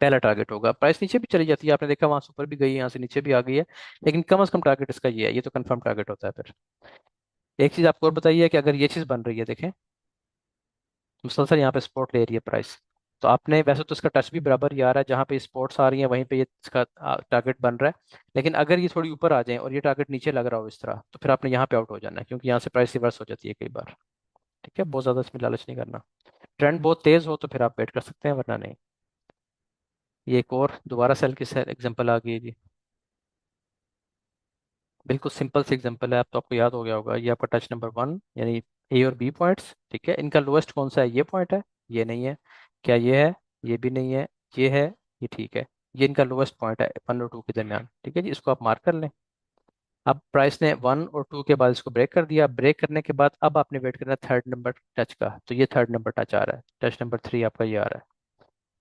पहला टारगेट होगा। प्राइस नीचे भी चली जाती है, आपने देखा वहां से ऊपर भी गई है, यहाँ से नीचे भी आ गई है, लेकिन कम से कम टारगेट इसका ये है, ये तो कंफर्म टारगेट होता है फिर। एक चीज आपको और बताइए कि अगर ये चीज बन रही है, देखें मुसलसल यहाँ पे सपोर्ट ले रही है प्राइस, तो आपने वैसे तो इसका टच भी बराबर ही आ रहा है, जहाँ पे स्पोर्ट्स आ रही है वहीं पे ये इसका टारगेट बन रहा है। लेकिन अगर ये थोड़ी ऊपर आ जाए और ये टारगेट नीचे लग रहा हो इस तरह, तो फिर आपने यहाँ पे आउट हो जाना है, क्योंकि यहाँ से प्राइस रिवर्स हो जाती है कई बार। ठीक है, बहुत ज़्यादा इसमें लालच नहीं करना। ट्रेंड बहुत तेज हो तो फिर आप वेट कर सकते हैं, वरना नहीं। ये एक और दोबारा सेल की एग्जांपल आ गई है जी, बिल्कुल सिंपल सी एग्जांपल है, आप तो आपको याद हो गया होगा। ये आपका टच नंबर वन, यानी A और B पॉइंट्स। ठीक है, इनका लोएस्ट कौन सा है, ये पॉइंट है, ये नहीं है, क्या ये है, ये भी नहीं है, ये है, ये ठीक है, ये इनका लोएस्ट पॉइंट है वन और टू के दरमियान। ठीक है जी, इसको आप मार्क कर लें। अब प्राइस ने 1 और 2 के बाद इसको ब्रेक कर दिया, ब्रेक करने के बाद अब आपने वेट करना है थर्ड नंबर टच का, तो ये थर्ड नंबर टच आ रहा है, टच नंबर 3 आपका ये आ रहा है।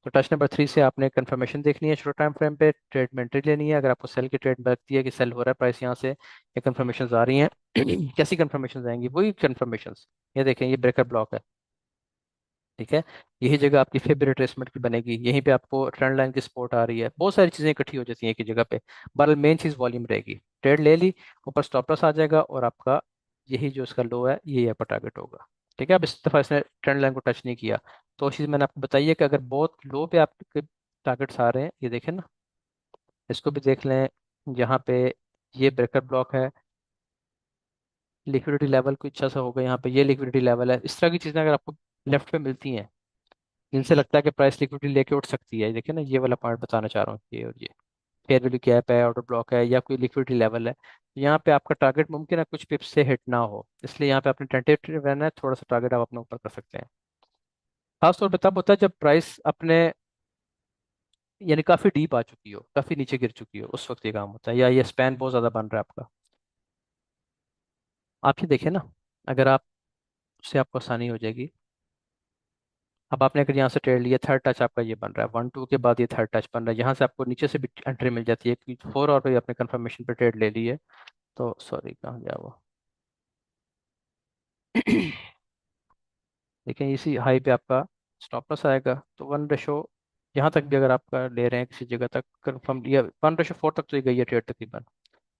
तो टच नंबर 3 से आपने कंफर्मेशन देखनी है शॉर्ट टाइम फ्रेम पे, ट्रेड में एंट्री लेनी है। अगर आपको सेल की ट्रेड लगती है कि सेल हो रहा है प्राइस यहाँ से, ये कंफर्मेशन आ रही हैं कैसी कंफर्मेशन आएंगी, वही कंफर्मेशन, ये देखें ये ब्रेकर ब्लॉक है, ठीक है। यही जगह आपकी फिब रिट्रेसमेंट की बनेगी, यहीं पे आपको ट्रेंड लाइन की सपोर्ट आ रही है, बहुत सारी चीजें इकट्ठी हो जाती हैं एक ही जगह पे। बहरहाल मेन चीज वॉल्यूम रहेगी, ट्रेड ले ली, ऊपर स्टॉप लॉस आ जाएगा, और आपका यही जो इसका लो है ये आपका टारगेट होगा। ठीक है, अब इस दफा इसने ट्रेंड लाइन को टच नहीं किया, तो चीज़ मैंने आपको बताई है कि अगर बहुत लो पे आपके टारगेट्स आ रहे हैं, ये देखें ना, इसको भी देख लें, यहाँ पे ये ब्रेकर ब्लॉक है, लिक्विडिटी लेवल कुछ अच्छा सा होगा यहाँ पे, ये लिक्विडिटी लेवल है, इस तरह की चीज़ें अगर आपको लेफ्ट पे मिलती हैं जिनसे लगता है कि प्राइस लिक्विडिटी लेके उठ सकती है, देखिए ना ये वाला पॉइंट बताना चाह रहा हूँ, ये और ये फेयर वैल्यू कैप है, ऑर्डर ब्लॉक है, या कोई लिक्विडिटी लेवल है, तो यहाँ पे आपका टारगेट मुमकिन है कुछ पिप्स से हिट ना हो, इसलिए यहाँ पे आपने टेंटेटिव रहना है, थोड़ा सा टारगेट आप अपने ऊपर कर सकते हैं। खासतौर पर तब होता है जब प्राइस अपने यानी काफी डीप आ चुकी हो, काफी नीचे गिर चुकी हो, उस वक्त ये काम होता है, या ये स्पैन बहुत ज्यादा बन रहा है आपका। आप ये देखें ना, अगर आप, उससे आपको आसानी हो जाएगी। अब आपने अगर यहाँ से ट्रेड लिया, थर्ड टच आपका ये बन रहा है, 1 2 के बाद ये थर्ड टच बन रहा है, यहाँ से आपको नीचे से भी एंट्री मिल जाती है कि 4 और पे आपने कंफर्मेशन पे ट्रेड ले ली है। तो सॉरी कहाँ गया वो लेकिन इसी हाई पे आपका स्टॉप लॉस आएगा, तो 1 रेशो यहाँ तक भी अगर आपका ले रहे हैं किसी जगह तक कंफर्म, या 1 रेशो 4 तक तो ये गई है ट्रेड तकरीबन।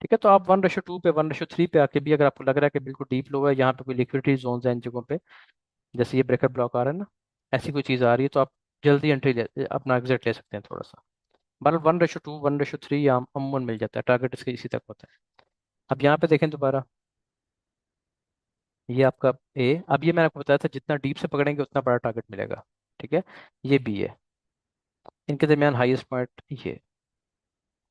ठीक है, तो आप 1 रेशो 2 पे 1 रेशो 3 पे आके भी अगर आपको लग रहा है कि बिल्कुल डीप लो है, यहाँ पे कोई लिक्विडिटी जोन है इन जगहों पे, जैसे ये ब्रेकर ब्लॉक आ रहा है ना, ऐसी कोई चीज़ आ रही है, तो आप जल्दी एंट्री ले, अपना एग्जिट ले सकते हैं थोड़ा सा। बहरहाल 1 रेशो 2 1 रेशो 3 या अमूमन मिल जाता है, टारगेट इसके इसी तक होता है। अब यहाँ पे देखें दोबारा, ये आपका ए, अब ये मैंने आपको बताया था जितना डीप से पकड़ेंगे उतना बड़ा टारगेट मिलेगा। ठीक है, ये बी है, इनके दरमियान हाईएस्ट पॉइंट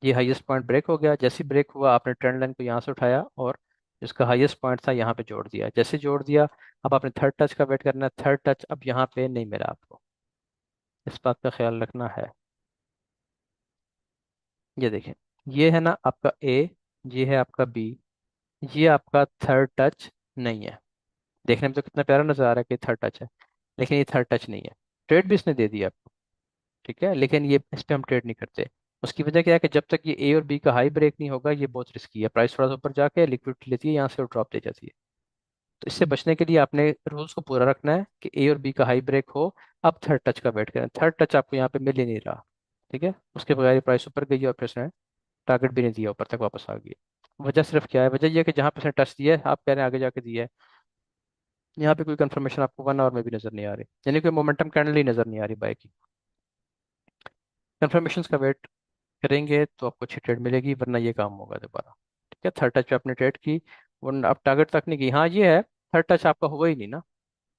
ये हाईएस्ट पॉइंट ब्रेक हो गया, जैसे ब्रेक हुआ आपने ट्रेंड लाइन को यहाँ से उठाया और जिसका हाईएस्ट पॉइंट था यहाँ पे जोड़ दिया, जैसे जोड़ दिया अब आपने थर्ड टच का वेट करना है, थर्ड टच अब यहाँ पे नहीं मिला आपको, इस बात का ख्याल रखना है। ये देखें, ये है ना आपका ए, ये है आपका बी, ये आपका थर्ड टच नहीं है। देखने में तो कितना प्यारा नजर आ रहा है कि थर्ड टच है, लेकिन ये थर्ड टच नहीं है। ट्रेड भी इसने दे दिया आपको, ठीक है, लेकिन ये इस पे हम ट्रेड नहीं करते। उसकी वजह क्या है कि जब तक ये ए और बी का हाई ब्रेक नहीं होगा ये बहुत रिस्की है, प्राइस थोड़ा सा ऊपर जाके लिक्विडिटी लेती है यहाँ से और ड्रॉप दे जाती है। तो इससे बचने के लिए आपने रूल्स को पूरा रखना है कि ए और बी का हाई ब्रेक हो, अब थर्ड टच का वेट करें, थर्ड टच आपको यहाँ पे मिल ही नहीं रहा। ठीक है, उसके बगैर प्राइस ऊपर गई और फिर उसने टारगेट भी नहीं दिया, ऊपर तक वापस आ गई। वजह सिर्फ क्या है, वजह यह है कि जहाँ पे उसने टच दिया है आप कह रहे हैं आगे जाके दिया है, यहाँ पे कोई कंफर्मेशन आपको 1 आवर में भी नजर नहीं आ रही, यानी कोई मोमेंटम कैंडल ही नजर नहीं आ रही बाय की। कंफर्मेशन का वेट करेंगे तो आपको अच्छी ट्रेड मिलेगी, वरना ये काम होगा दोबारा। ठीक है, थर्ड टच पे आपने ट्रेड की, वरना आप टारगेट तक नहीं की, हाँ ये है, थर्ड टच आपका हुआ ही नहीं ना,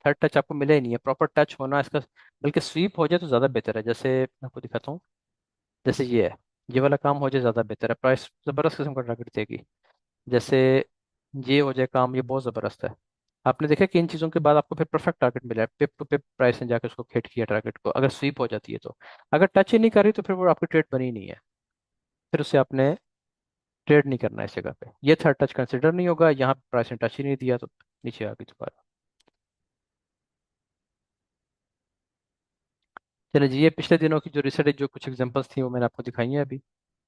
थर्ड टच आपको मिला ही नहीं है, प्रॉपर टच होना इसका, बल्कि स्वीप हो जाए तो ज़्यादा बेहतर है, जैसे मैं आपको दिखाता हूँ, जैसे ये है, ये वाला काम हो जाए ज़्यादा बेहतर है, प्राइस ज़बरदस्त किस्म का टारगेट देगी। जैसे ये हो जाए काम, ये बहुत ज़बरदस्त है। आपने देखा कि इन चीज़ों के बाद आपको फिर परफेक्ट टारगेट मिला है, पिप टू पिप प्राइस ने जाकर उसको हिट किया टारगेट को, अगर स्वीप हो जाती है तो। अगर टच ही नहीं कर रही तो फिर वो आपकी ट्रेड बनी नहीं है, फिर उससे आपने ट्रेड नहीं करना है इस जगह पे, ये थर्ड टच कंसिडर नहीं होगा, यहाँ प्राइस ने टच ही नहीं दिया तो नीचे आ गई दोबारा। चलिए जी, ये पिछले दिनों की जो रिसेंट जो कुछ एग्जांपल्स थी वो मैंने आपको दिखाई हैं अभी,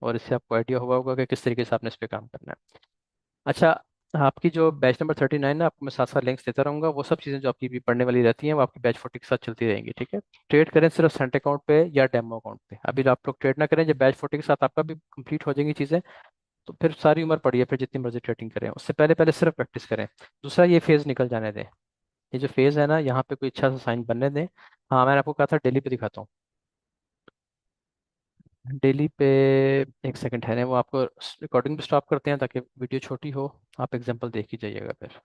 और इससे आपको आइडिया हुआ होगा कि किस तरीके से आपने इस पे काम करना है। अच्छा, आपकी जो बैच नंबर 39 है, आपको मैं साथ साथ लिंक्स देता रहूंगा, वो सब चीज़ें जो आपकी भी पढ़ने वाली रहती हैं वो आपकी बैच 40 के साथ चलती रहेंगी। ठीक है, ट्रेड करें सिर्फ सेंट अकाउंट पे या डेमो अकाउंट पे, अभी आप लोग ट्रेड ना करें, जब बैच 40 के साथ आपका भी कंप्लीट हो जाएंगी चीज़ें तो फिर सारी उम्र पड़ी है, फिर जितनी मर्जी ट्रेडिंग करें, उससे पहले पहले सिर्फ प्रैक्टिस करें। दूसरा, ये फेज निकल जाने दें, ये जो फेज है ना यहाँ पे कोई अच्छा सा साइन बनने दें। हाँ मैंने आपको कहा था डेली पे दिखाता हूँ, डेली पे, एक सेकंड है ना, वो आपको रिकॉर्डिंग भी स्टॉप करते हैं ताकि वीडियो छोटी हो, आप एग्जांपल देख ही जाइएगा फिर।